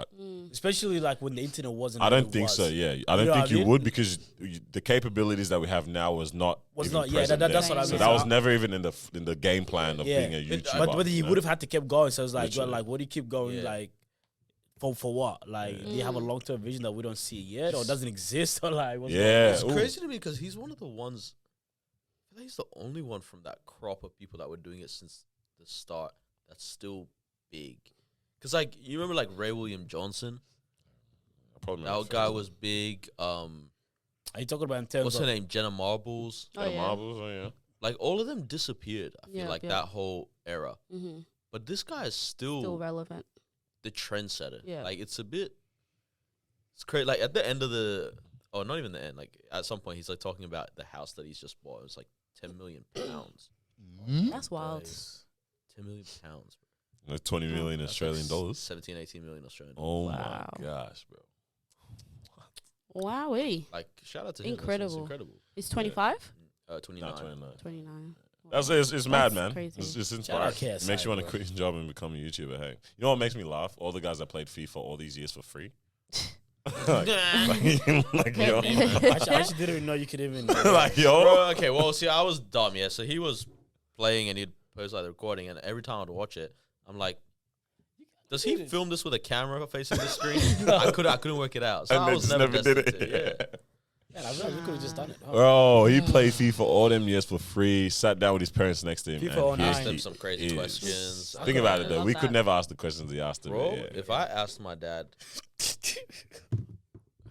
especially like when the internet wasn't. I what don't it think was. so. Yeah, I You don't know think what I you mean? would because the capabilities that we have now was not. Was even not. Yeah, present that's then. what I mean. So that was never even in the game plan of being a YouTuber. But you know? would have had to keep going. So it's like, Literally. well, like, what do you keep going like? For what? Like, do you have a long-term vision that we don't see yet, or doesn't exist, or like? What's going on? Yeah, It's ooh. crazy to me because he's one of the ones. I think he's the only one from that crop of people that were doing it since the start that's still big. Because like you remember like Ray William Johnson, that guy was big. Are you talking about in terms What's of her name? Jenna Marbles. Oh, yeah. Marbles, oh yeah. Like all of them disappeared. I feel Yeah, like yeah. that whole era. Mm-hmm. But this guy is Still relevant. the trendsetter. Yeah. Like it's a bit. It's crazy. Like at the end of not even the end. Like at some point, he's like talking about the house that he's just bought. It was like 10 million pounds. That's wild. 10 million pounds. Like 20 million That's Australian like dollars. 17, 18 million Australian. Oh Wow. my gosh, bro. Wowee. Like shout out to him. Incredible. That's incredible. It's 25? 29. Not 29. 29. That's Wow. it's mad, That's man. crazy. It's Shout inspiring. out KSI, It makes you want to bro. quit your job and become a YouTuber. Hey, you know what makes me laugh? All the guys that played FIFA all these years for free. like yo, I actually didn't even know you could even. like yo. Bro, okay, well, see, I was dumb, yeah. So he was playing and he'd post like the recording, and every time I'd watch it, I'm like, does he film this with a camera facing the screen? I couldn't work it out. So And I they was just never never did destined it. to, yeah. Man, I feel like we could have just done it. Bro, he played FIFA all them years for free. Sat down with his parents next to him. FIFA and online. Asked he him some crazy is. questions. Think about it I though. love We could that. never ask the questions he asked him. Bro, Yeah. if I asked my dad,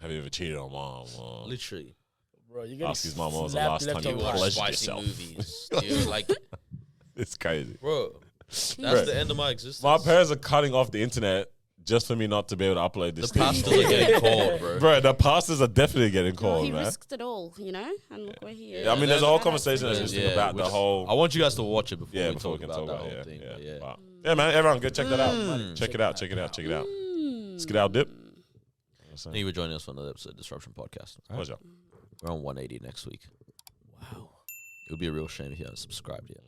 Have you ever cheated on mom? literally, Bro, you Ask his mom what was the last time do you you watch pledged spicy yourself. movies? Dude, like, It's crazy. bro, that's Bro. the end of my existence. My parents are cutting off the internet just for me not to be able to upload this the thing. pastors are getting called, bro. Bro, the pastors are definitely getting called, he man. risked it all, you know? And look where he is. Yeah, I mean, there's a whole conversation that's just Yeah, about the which- whole. I want you guys to watch it before Yeah, we before we talk can talk about that about whole it. thing. Yeah, but yeah. yeah. Wow. Yeah, man, everyone, go check that out. Check it out, check it out, check it out. Let's get out, dip. Thank you for joining us for another episode of Disruption Podcast. Pleasure. We're on 180 next week. Wow. It would be a real shame if you haven't subscribed yet.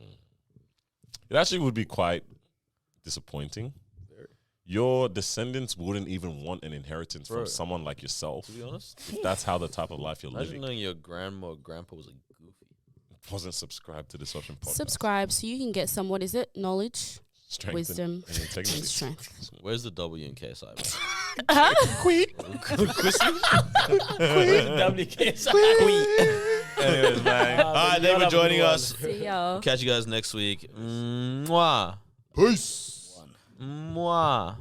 It actually would be quite disappointing. Your descendants wouldn't even want an inheritance Bro. from someone like yourself. To be honest, If that's how the type of life you're imagine living. knowing your grandma or grandpa was a goofy. Wasn't subscribed to Disruption Podcast. Subscribe so you can get some, what is it? Knowledge, Strength wisdom, and integrity. and strength. Where's the W in KSI? man? WKS. Anyways, man. All right, thank you for joining us. See y'all. Catch you guys next week. Mwah. Peace. Mwah.